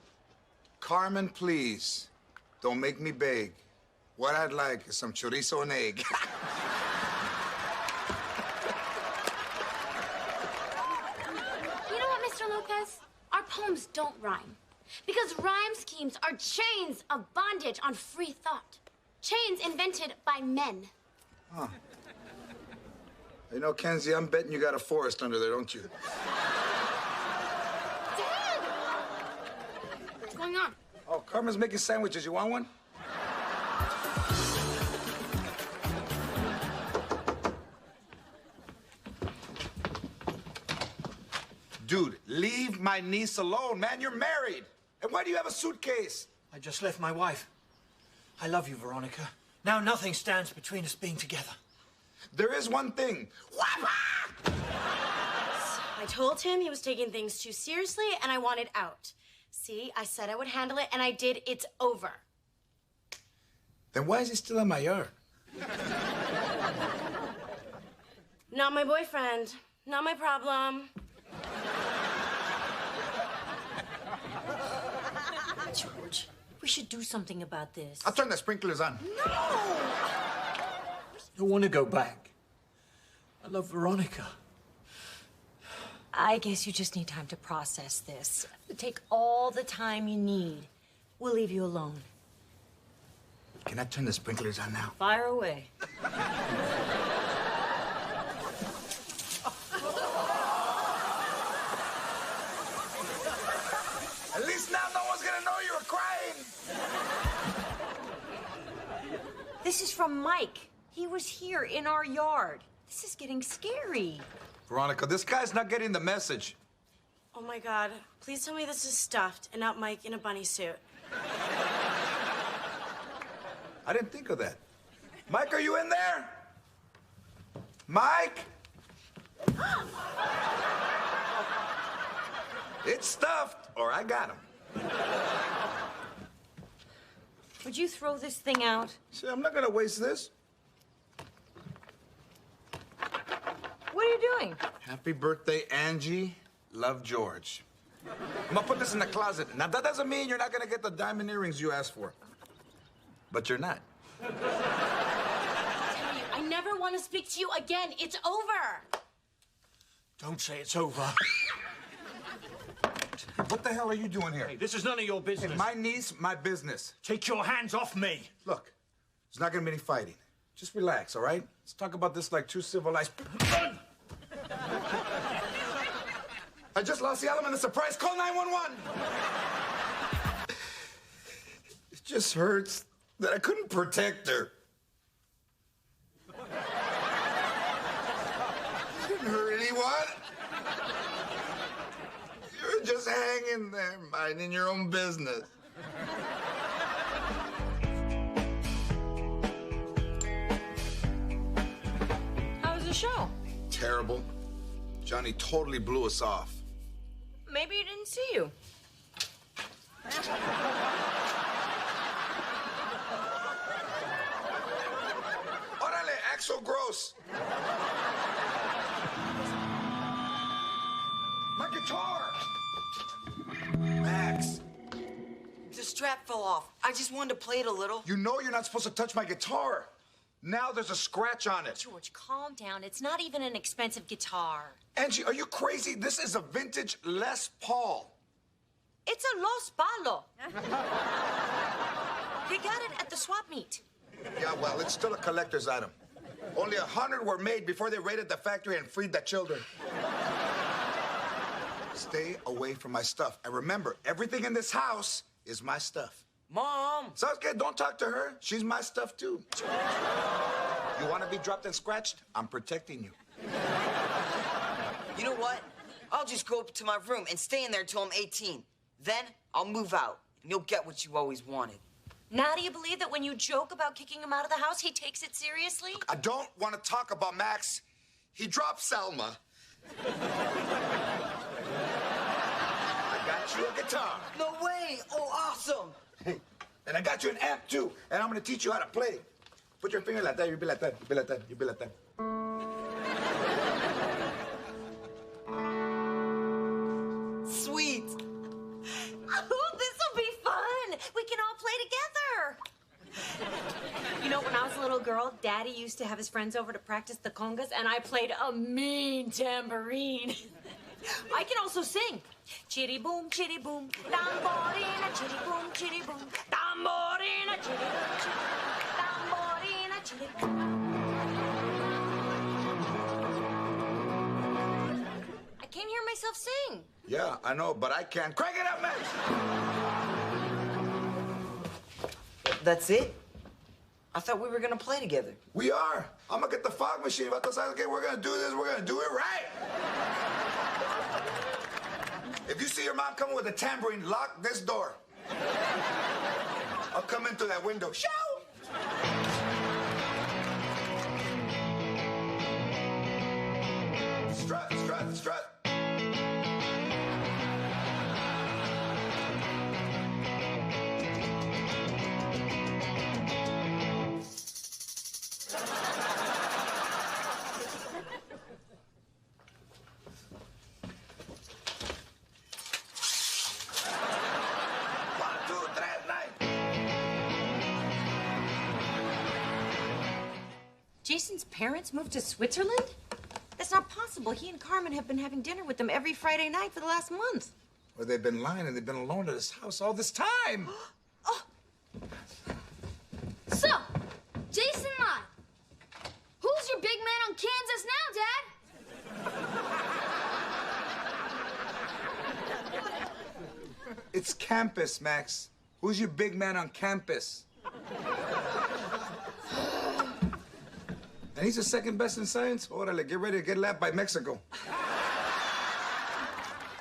Carmen, please, don't make me beg. What I'd like is some chorizo and egg. You know what, Mr. Lopez? Our poems don't rhyme. Because rhyme schemes are chains of bondage on free thought. Chains invented by men. Huh. You know, Kenzie, I'm betting you got a forest under there, don't you? Dad! What's going on? Oh, Carmen's making sandwiches. You want one? Dude, leave my niece alone, man. You're married. And why do you have a suitcase? I just left my wife. I love you, Veronica. Now nothing stands between us being together. There is one thing. I told him he was taking things too seriously, and I wanted out. See, I said I would handle it, and I did. It's over. Then why is he still in my yard? Not my boyfriend. Not my problem. George, we should do something about this. I'll turn the sprinklers on. I don't want to go back. I love Veronica. I guess you just need time to process this. Take all the time you need. We'll leave you alone. Can I turn the sprinklers on now? Fire away. At least now no one's gonna know you were crying. This is from Mike. He was here in our yard. This is getting scary. Veronica, this guy's not getting the message. Oh my God. Please tell me this is stuffed and not Mike in a bunny suit. I didn't think of that. Mike, are you in there? Mike? It's stuffed, or I got him. Would you throw this thing out? See, I'm not gonna waste this. What are you doing? Happy birthday, Angie. Love, George. I'm gonna put this in the closet. Now, that doesn't mean you're not gonna get the diamond earrings you asked for. But you're not. I tell you, I never want to speak to you again. It's over. Don't say it's over. What the hell are you doing here? Hey, this is none of your business. Hey, my niece, my business. Take your hands off me. Look, there's not gonna be any fighting. Just relax, all right? Let's talk about this like two civilized... I just lost the element of surprise. Call 911. It just hurts that I couldn't protect her. You didn't hurt anyone. You're just hanging there, minding your own business. How was the show? Terrible. Johnny totally blew us off. Maybe he didn't see you. Orale, act so gross. My guitar! Max. The strap fell off. I just wanted to play it a little. You know you're not supposed to touch my guitar. Now there's a scratch on it. George, calm down. It's not even an expensive guitar. Angie, are you crazy? This is a vintage Les Paul. It's a Los Palo. You got it at the swap meet. Yeah, well, it's still a collector's item. Only 100 were made before they raided the factory and freed the children. Stay away from my stuff. And remember, everything in this house is my stuff. Mom! Sounds good. Don't talk to her. She's my stuff, too. You want to be dropped and scratched? I'm protecting you. You know what? I'll just go up to my room and stay in there till I'm 18. Then I'll move out, and you'll get what you always wanted. Now do you believe that when you joke about kicking him out of the house, he takes it seriously? I don't want to talk about Max. He dropped Selma. I got you a guitar. No way! Oh, awesome! Hey, and I got you an amp, too. And I'm going to teach you how to play. Put your finger like that. You be like that. You be like that. You be like that. Sweet! Oh, this'll be fun! We can all play together! know, when I was a little girl, Daddy used to have his friends over to practice the congas, and I played a mean tambourine. I can also sing. Chitty boom, tamborina, chitty boom, tamborina, chitty boom, tamborina, chitty boom. I can't hear myself sing. Yeah, I know, but I can. Crank it up, man! That's it? I thought we were gonna play together. We are. I'm gonna get the fog machine. We're gonna do this. We're gonna do it right. If you see your mom coming with a tambourine, lock this door. I'll come in through that window. Show! Strut, strut, strut. Jason's parents moved to Switzerland? That's not possible. He and Carmen have been having dinner with them every Friday night for the last month. Well, they've been lying and they've been alone at his house all this time. So, Jason lied. Who's your big man on Kansas now, Dad? It's campus, Max. Who's your big man on campus? And he's the second best in science? Órale, get ready to get lapped by Mexico.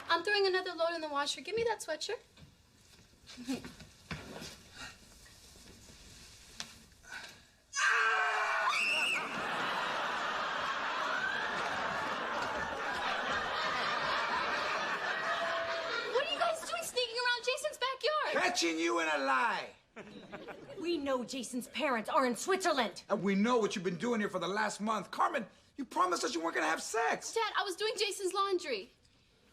I'm throwing another load in the washer. Give me that sweatshirt. What are you guys doing sneaking around Jason's backyard? Catching you in a lie. We know Jason's parents are in Switzerland. And we know what you've been doing here for the last month. Carmen, you promised us you weren't gonna have sex. Dad, I was doing Jason's laundry.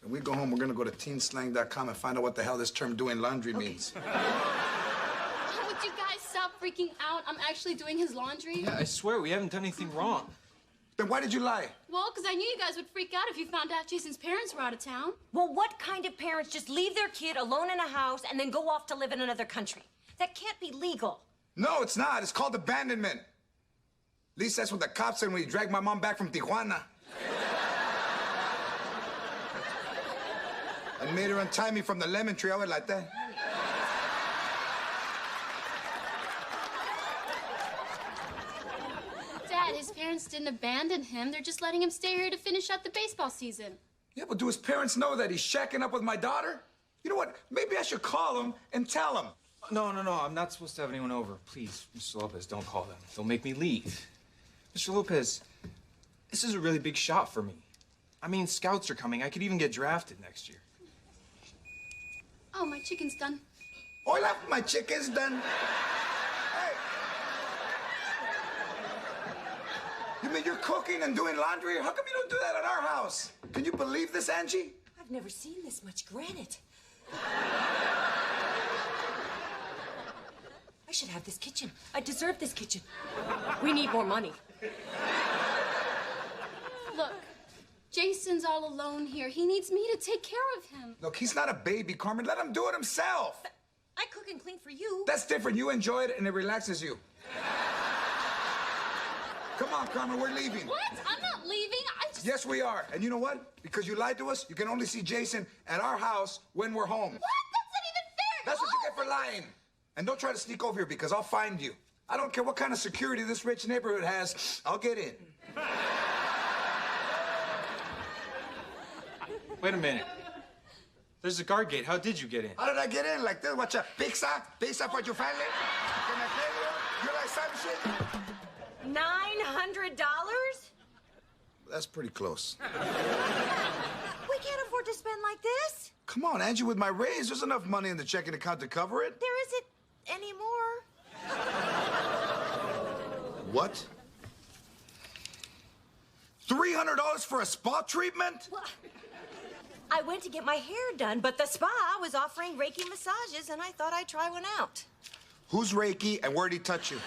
When we go home, we're gonna go to teenslang.com and find out what the hell this term doing laundry means. Would you guys stop freaking out? I'm actually doing his laundry. Yeah, I swear we haven't done anything wrong. Then why did you lie? Well, because I knew you guys would freak out if you found out Jason's parents were out of town. Well, what kind of parents just leave their kid alone in a house and then go off to live in another country? That can't be legal. No, it's not. It's called abandonment. At least that's what the cops said when he dragged my mom back from Tijuana. And made her untie me from the lemon tree. I was like that. Dad, his parents didn't abandon him. They're just letting him stay here to finish out the baseball season. Yeah, but do his parents know that he's shacking up with my daughter? You know what? Maybe I should call him and tell him. No, I'm not supposed to have anyone over. Please, Mr. Lopez, don't call them. They'll make me leave. Mr. Lopez, this is a really big shot for me. I mean, scouts are coming. I could even get drafted next year. Oh, my chicken's done. Hola, my chicken's done. Hey. You mean you're cooking and doing laundry? How come you don't do that at our house? Can you believe this, Angie? I've never seen this much granite. I should have this kitchen. I deserve this kitchen. We need more money. Look, Jason's all alone here. He needs me to take care of him. Look, he's not a baby, Carmen. Let him do it himself. I cook and clean for you. That's different. You enjoy it and it relaxes you. Come on, Carmen, we're leaving. What? I'm not leaving. Yes, we are. And you know what? Because you lied to us, you can only see Jason at our house when we're home. What? That's not even fair. That's what you get for lying. And don't try to sneak over here because I'll find you. I don't care what kind of security this rich neighborhood has. I'll get in. Wait a minute. There's a guard gate. How did you get in? How did I get in? Like this? What's a pizza? Pizza for your family? Can I tell you? You like some shit? $900? That's pretty close. We can't afford to spend like this. Come on, Angie, with my raise, there's enough money in the checking account to cover it. There isn't any more. What? $300 for a spa treatment? Well, I went to get my hair done, but the spa was offering Reiki massages, and I thought I'd try one out. Who's Reiki and where'd he touch you?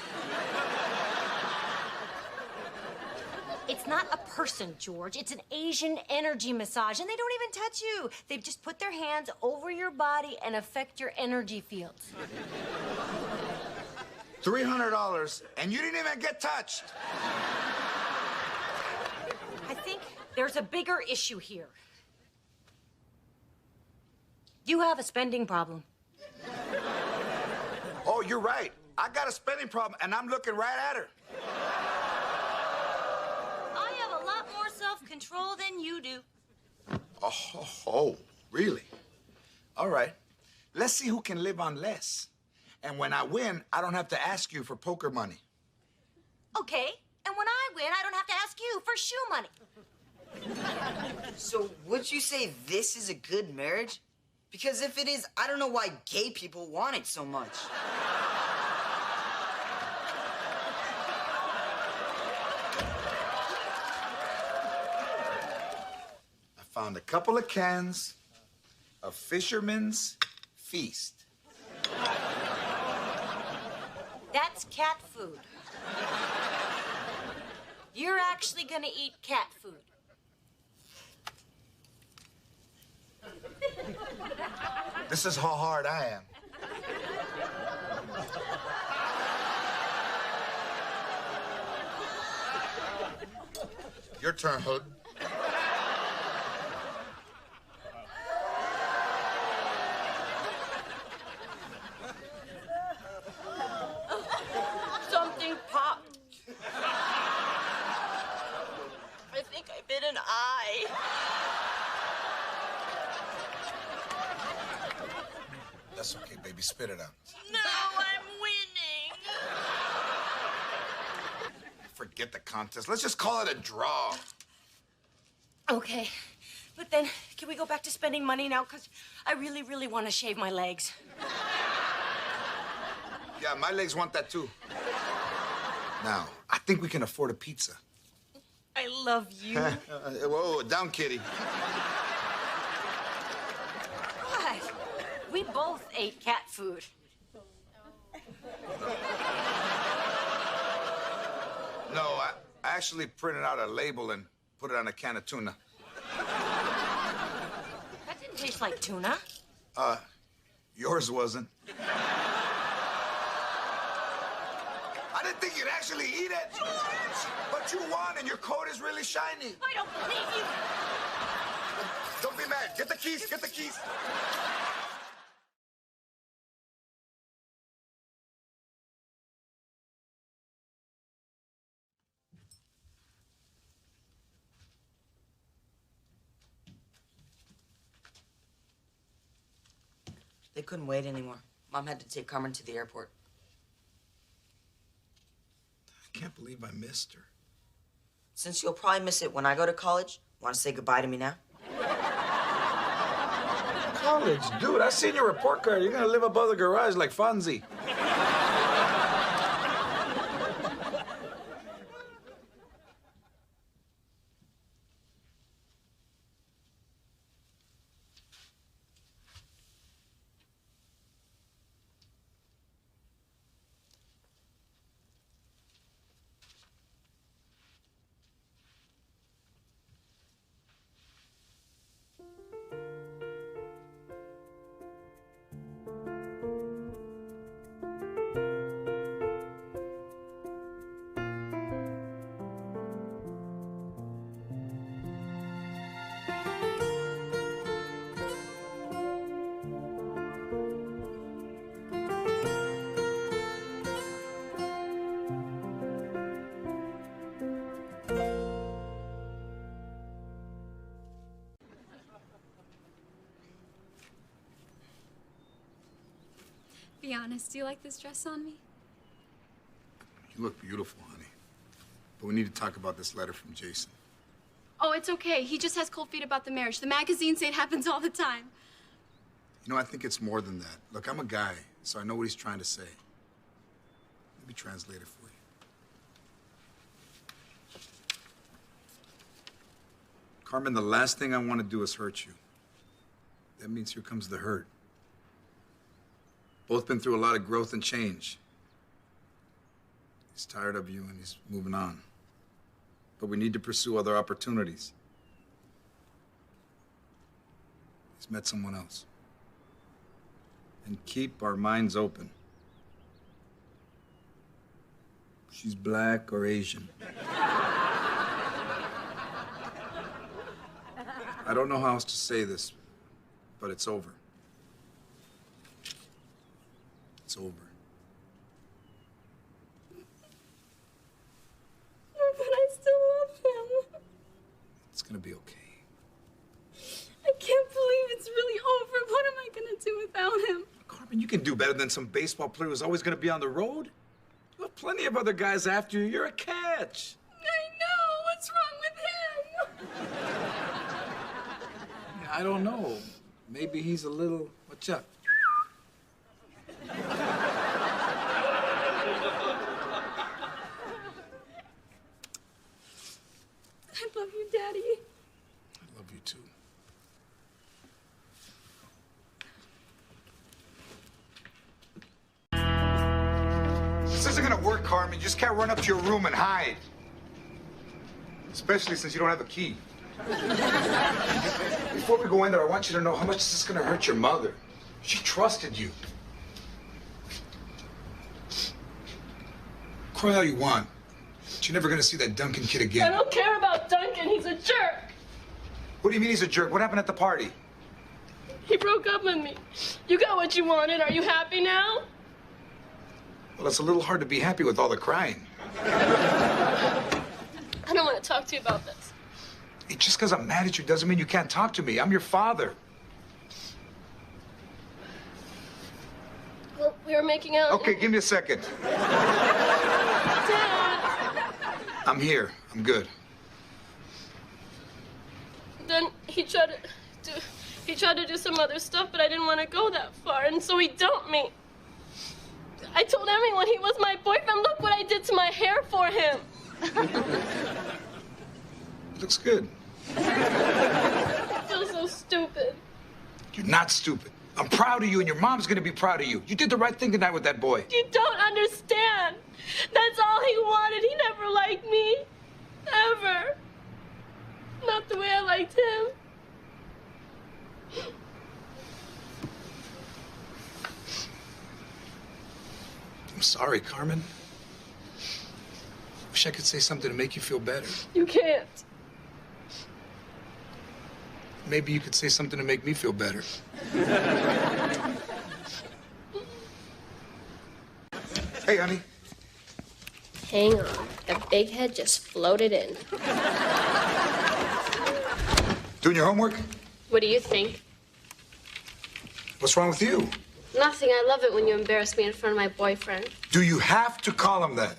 It's not a person, George. It's an Asian energy massage, and they don't even touch you. They just put their hands over your body and affect your energy fields. $300, and you didn't even get touched. I think there's a bigger issue here. You have a spending problem. Oh, you're right. I got a spending problem, and I'm looking right at her. I have a lot more self-control than you do. Oh, really? All right. Let's see who can live on less. And when I win, I don't have to ask you for poker money. Okay, and when I win, I don't have to ask you for shoe money. So would you say this is a good marriage? Because if it is, I don't know why gay people want it so much. I found a couple of cans of Fisherman's Feast. That's cat food. You're actually gonna eat cat food. This is how hard I am. Your turn, Hood. Something popped. I think I bit an eye. That's okay, baby. Spit it out. No, I'm winning. Forget the contest. Let's just call it a draw. Okay, but then can we go back to spending money now? Because I really, really want to shave my legs. Yeah, my legs want that too. Now, I think we can afford a pizza. I love you. Whoa, down, kitty. What? We both ate cat food. No, I actually printed out a label and put it on a can of tuna. That didn't taste like tuna. Yours wasn't. I didn't think you'd actually eat it. George! But you won, and your coat is really shiny. I don't believe you. Don't be mad. Get the keys. Get the keys. They couldn't wait anymore. Mom had to take Carmen to the airport. I can't believe I missed her. Since you'll probably miss it when I go to college, want to say goodbye to me now? College? Dude, I seen your report card. You're gonna live above the garage like Fonzie. Be honest, do you like this dress on me? You look beautiful, honey. But we need to talk about this letter from Jason. Oh, it's okay. He just has cold feet about the marriage. The magazines say it happens all the time. You know, I think it's more than that. Look, I'm a guy, so I know what he's trying to say. Let me translate it for you. Carmen, the last thing I want to do is hurt you. That means here comes the hurt. Both been through a lot of growth and change. He's tired of you and he's moving on. but we need to pursue other opportunities. He's met someone else. And keep our minds open. She's black or Asian. I don't know how else to say this, but it's over. It's over. But I still love him. It's gonna be okay. I can't believe it's really over. What am I gonna do without him? Carmen, you can do better than some baseball player who's always gonna be on the road. You have plenty of other guys after you. You're a catch. I know. What's wrong with him? I don't know. Maybe he's a little... What's up? I love you, Daddy. I love you, too. This isn't gonna work, Carmen. You just can't run up to your room and hide. Especially since you don't have a key. Before we go in there, I want you to know how much this is gonna hurt your mother. She trusted you. Cry all you want. But you're never gonna see that Duncan kid I again. don't care about Duncan. He's a jerk. What do you mean he's a jerk? What happened at the party? He broke up with me. You got what you wanted. Are you happy now? Well, it's a little hard to be happy with all the crying. I don't want to talk to you about this. Hey, just because I'm mad at you doesn't mean you can't talk to me. I'm your father. Well, we were making out. Okay, give me a second. Dad. I'm here. I'm good. Then he tried to do some other stuff, but I didn't want to go that far, and so he dumped me. I told everyone he was my boyfriend. Look what I did to my hair for him. It looks good. I feel so stupid. You're not stupid. I'm proud of you, and your mom's gonna be proud of you. You did the right thing tonight with that boy. You don't understand. That's all he wanted. He never liked me. Ever. Not the way I liked him. I'm sorry, Carmen. Wish I could say something to make you feel better. You can't. Maybe you could say something to make me feel better. Hey, honey. Hang on. The big head just floated in. Doing your homework? What do you think? What's wrong with you? Nothing. I love it when you embarrass me in front of my boyfriend. Do you have to call him that?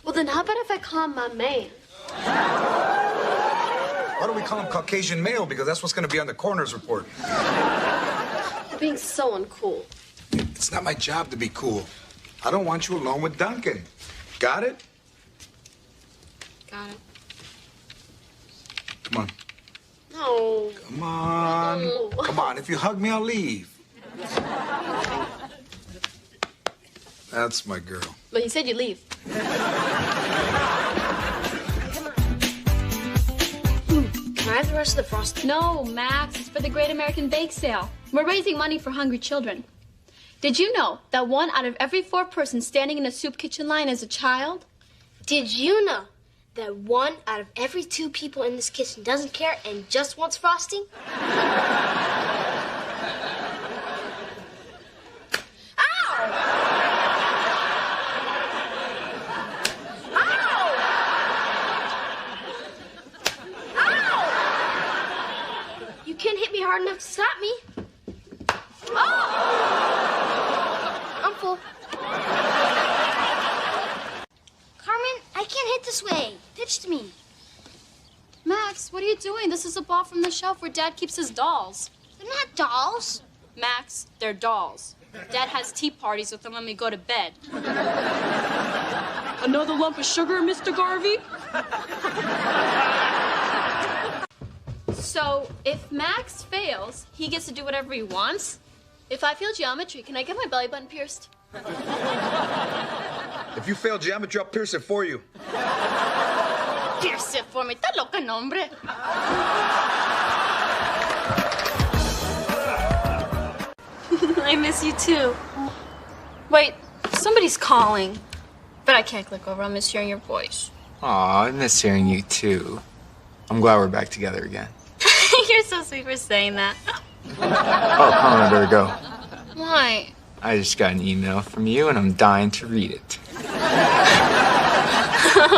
Well, then how about if I call him my man? Why don't we call him Caucasian male? Because that's what's going to be on the coroner's report. You're being so uncool. It's not my job to be cool. I don't want you alone with Duncan. Got it? Got it. Come on. No. Come on. No. Come on. If you hug me, I'll leave. That's my girl. But you said you'd leave. Can I have the rest of the frosting? No, Max, it's for the Great American Bake Sale. We're raising money for hungry children. Did you know that 1 out of every 4 persons standing in a soup kitchen line is a child? Did you know that 1 out of every 2 people in this kitchen doesn't care and just wants frosting? You can't hit me hard enough to stop me. Oh! I'm full. Carmen, I can't hit this way. Pitch to me. Max, what are you doing? This is a ball from the shelf where Dad keeps his dolls. They're not dolls. Max, they're dolls. Dad has tea parties with them when we go to bed. Another lump of sugar, Mr. Garvey? So, if Max fails, he gets to do whatever he wants? If I fail geometry, can I get my belly button pierced? If you fail geometry, I'll pierce it for you. Pierce it for me. Está loca, no, hombre. I miss you too. Wait, somebody's calling. But I can't click over. I miss hearing your voice. Aw, I miss hearing you too. I'm glad we're back together again. You're so sweet for saying that. Oh, come on, I better go. Why? I just got an email from you and I'm dying to read it.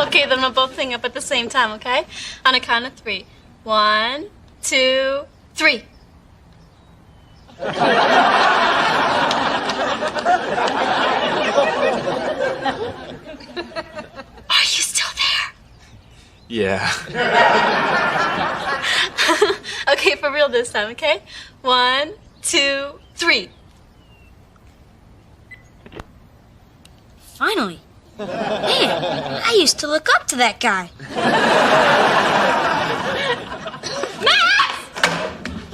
Okay, then we'll both hang up at the same time, okay? On a count of 3. 1, 2, 3. Are you still there? Yeah. Okay, for real this time, okay? 1, 2, 3. Finally. Man, I used to look up to that guy.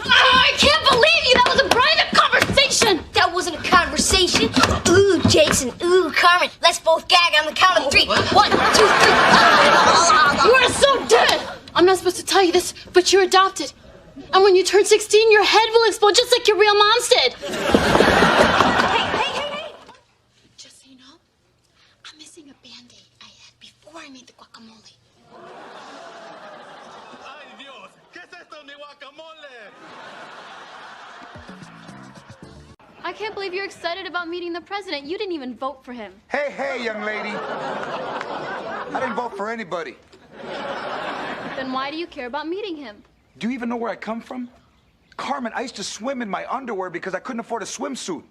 I can't believe you! That was a private conversation! That wasn't a conversation. Ooh, Jason. Ooh, Carmen. Let's both gag on the count of 3. 1, 2, 3. You are so dead! I'm not supposed to tell you this, but you're adopted. And when you turn 16, your head will explode just like your real mom's did. Just so you know, I'm missing a Band-Aid I had before I made the guacamole. Ay, Dios, ¿qué es esto, mi guacamole? I can't believe you're excited about meeting the president. You didn't even vote for him. Hey, young lady. I didn't vote for anybody. Then why do you care about meeting him? Do you even know where I come from? Carmen, I used to swim in my underwear because I couldn't afford a swimsuit.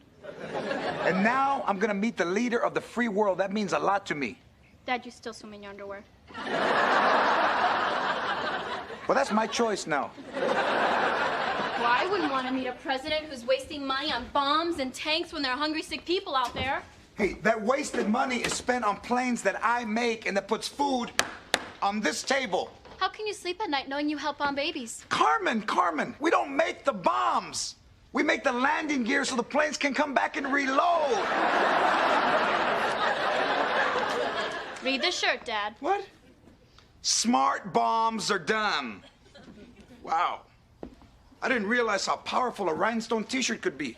And now I'm gonna meet the leader of the free world. That means a lot to me. Dad, you still swim in your underwear. Well, that's my choice now. Well, I wouldn't want to meet a president who's wasting money on bombs and tanks when there are hungry, sick people out there. Hey, that wasted money is spent on planes that I make and that puts food on this table. How can you sleep at night knowing you help bomb babies? Carmen, we don't make the bombs. We make the landing gear so the planes can come back and reload. Read the shirt, Dad. What? Smart bombs are dumb. Wow. I didn't realize how powerful a rhinestone t-shirt could be.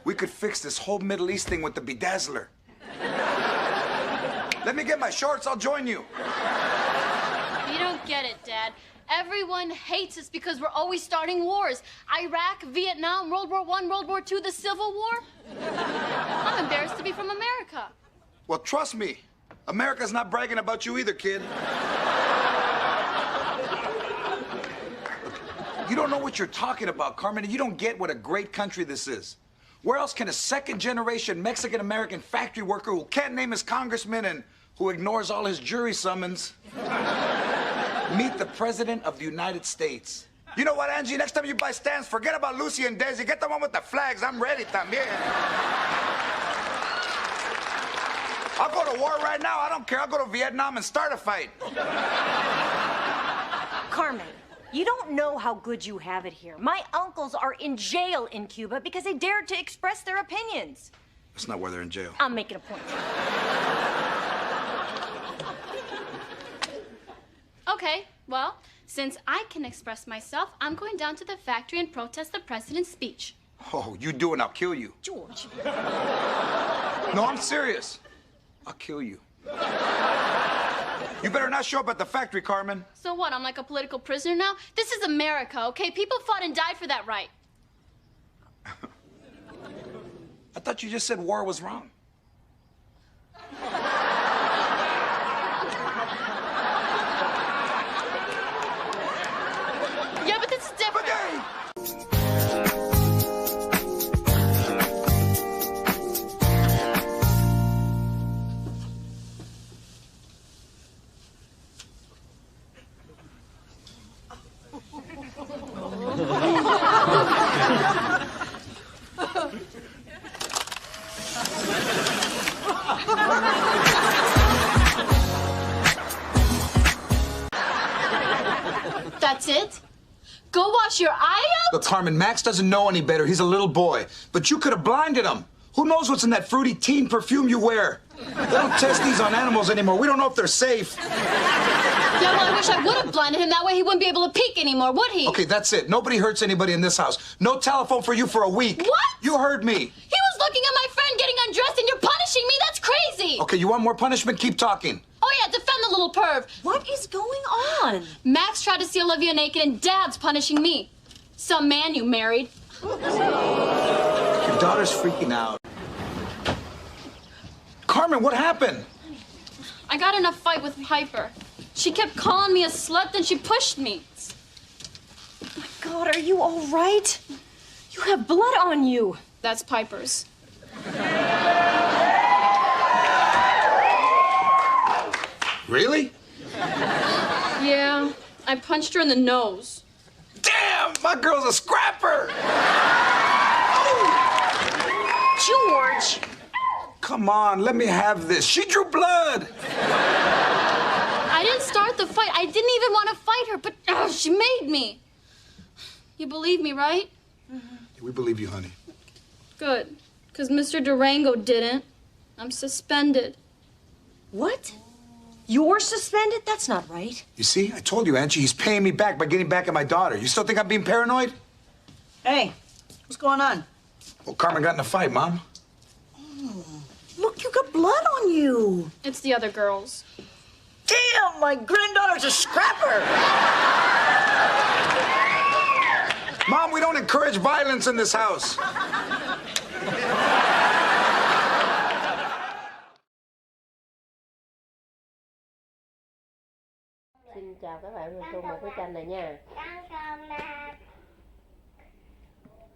We could fix this whole Middle East thing with the bedazzler. Let me get my shorts, I'll join you. You don't get it, Dad. Everyone hates us because we're always starting wars. Iraq, Vietnam, World War I, World War II, the Civil War. I'm embarrassed to be from America. Well, trust me, America's not bragging about you either, kid. You don't know what you're talking about, Carmen, and you don't get what a great country this is. Where else can a second-generation Mexican-American factory worker who can't name his congressman and who ignores all his jury summons meet the President of the United States? You know what, Angie? Next time you buy stands, forget about Lucy and Desi. Get the one with the flags. I'm ready también. I'll go to war right now. I don't care. I'll go to Vietnam and start a fight. Carmen, you don't know how good you have it here. My uncles are in jail in Cuba because they dared to express their opinions. That's not where they're in jail. I'm making a point. Okay, well, since I can express myself, I'm going down to the factory and protest the president's speech. Oh, you do and I'll kill you. George. No, I'm serious. I'll kill you. You better not show up at the factory, Carmen. So what, I'm like a political prisoner now? This is America, okay? People fought and died for that right. I thought you just said war was wrong. Yeah, but this is different. That's it? Go wash your eye out? Look, Carmen, Max doesn't know any better. He's a little boy. But you could have blinded him. Who knows what's in that fruity teen perfume you wear? They don't test these on animals anymore. We don't know if they're safe. Yeah, well, I wish I would have blinded him. That way he wouldn't be able to peek anymore, would he? Okay, that's it. Nobody hurts anybody in this house. No telephone for you for a week. What? You heard me. He was looking at my friend getting undressed and you're punishing me? That's crazy! Okay, you want more punishment? Keep talking. Oh, yeah, defend the little perv. What is going on? Max tried to see Olivia naked and Dad's punishing me. Some man you married. Your daughter's freaking out. Carmen, what happened? I got in a fight with Piper. She kept calling me a slut, then she pushed me. My God, are you all right? You have blood on you. That's Piper's. Really? Yeah, I punched her in the nose. Damn, my girl's a scrapper. George! Come on, let me have this. She drew blood. I didn't start the fight. I didn't even want to fight her, but she made me. You believe me, right? We believe you, honey. Good, because Mr. Durango didn't. I'm suspended. What? You're suspended? That's not right. You see, I told you, Angie, he's paying me back by getting back at my daughter. You still think I'm being paranoid? Hey, what's going on? Well, Carmen got in a fight, Mom. Look, you got blood on you. It's the other girls. Damn, my granddaughter's a scrapper. Mom, we don't encourage violence in this house. Xin chào các bạn, mình Trung mời cái tranh này nha.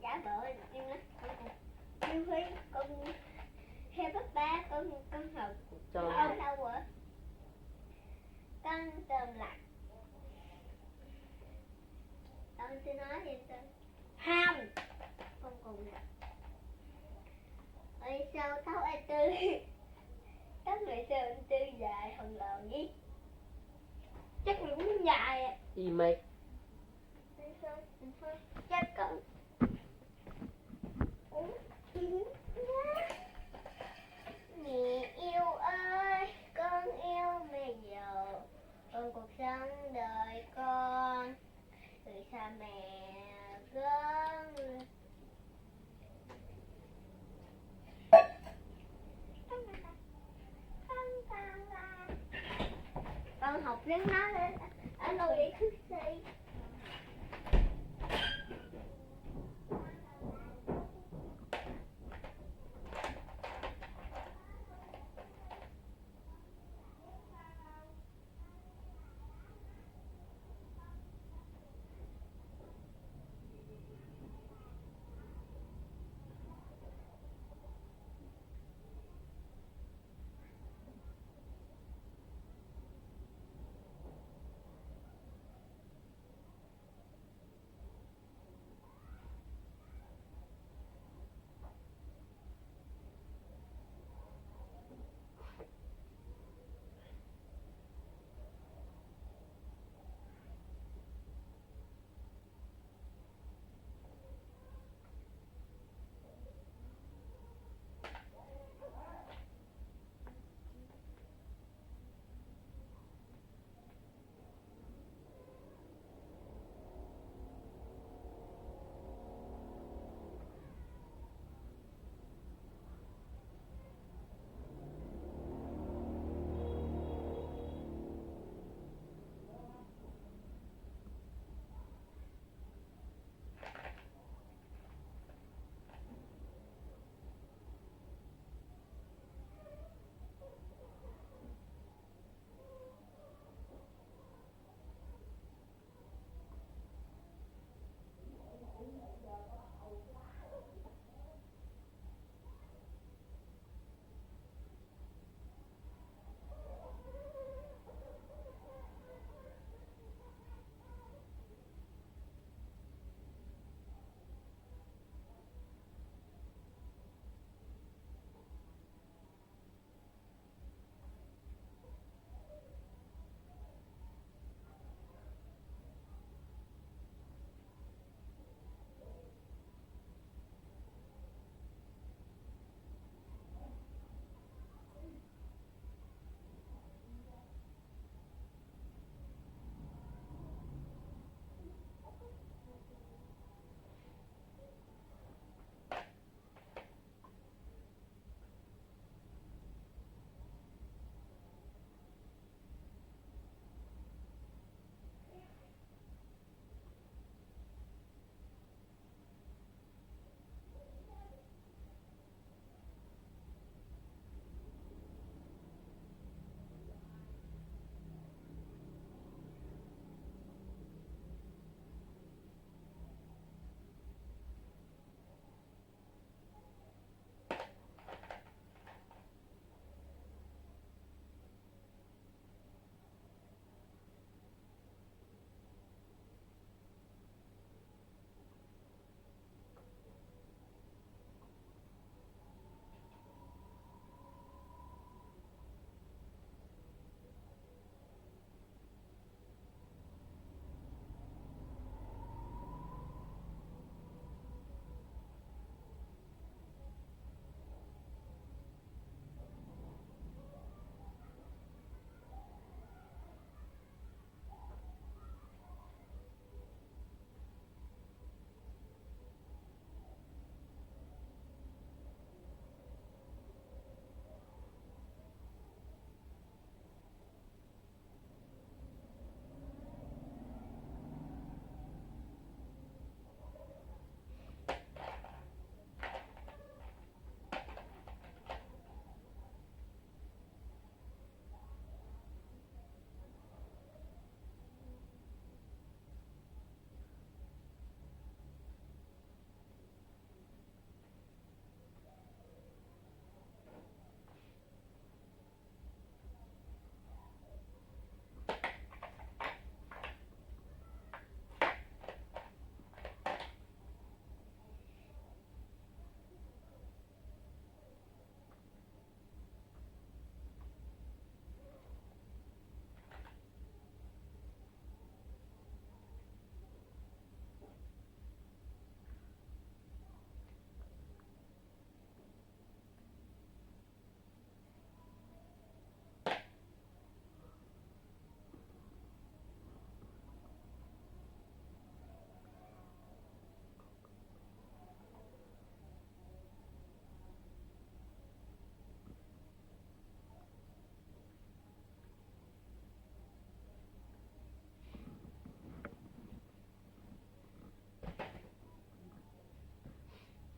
Giả vờ em nói con Huy con theo bác ba con học con đâu rồi con tầm lạc con tôi nói gì tôi ham con cùng ơi sao tao ai tư tao người sao anh tư dài hơn lòn gì chắc là cũng dài à Gì mày? chắc con mẹ yêu ơi con yêu mẹ giàu con cuộc sống đời con từ xa mẹ gớm con học tiếng nói ở đâu để thức dậy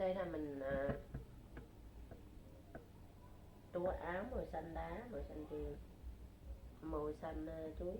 đây là mình tua áo màu xanh lá, màu xanh dương, màu xanh chuối.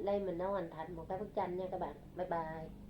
Đây mình đã hoàn thành một cái bức tranh nha các bạn. Bye bye.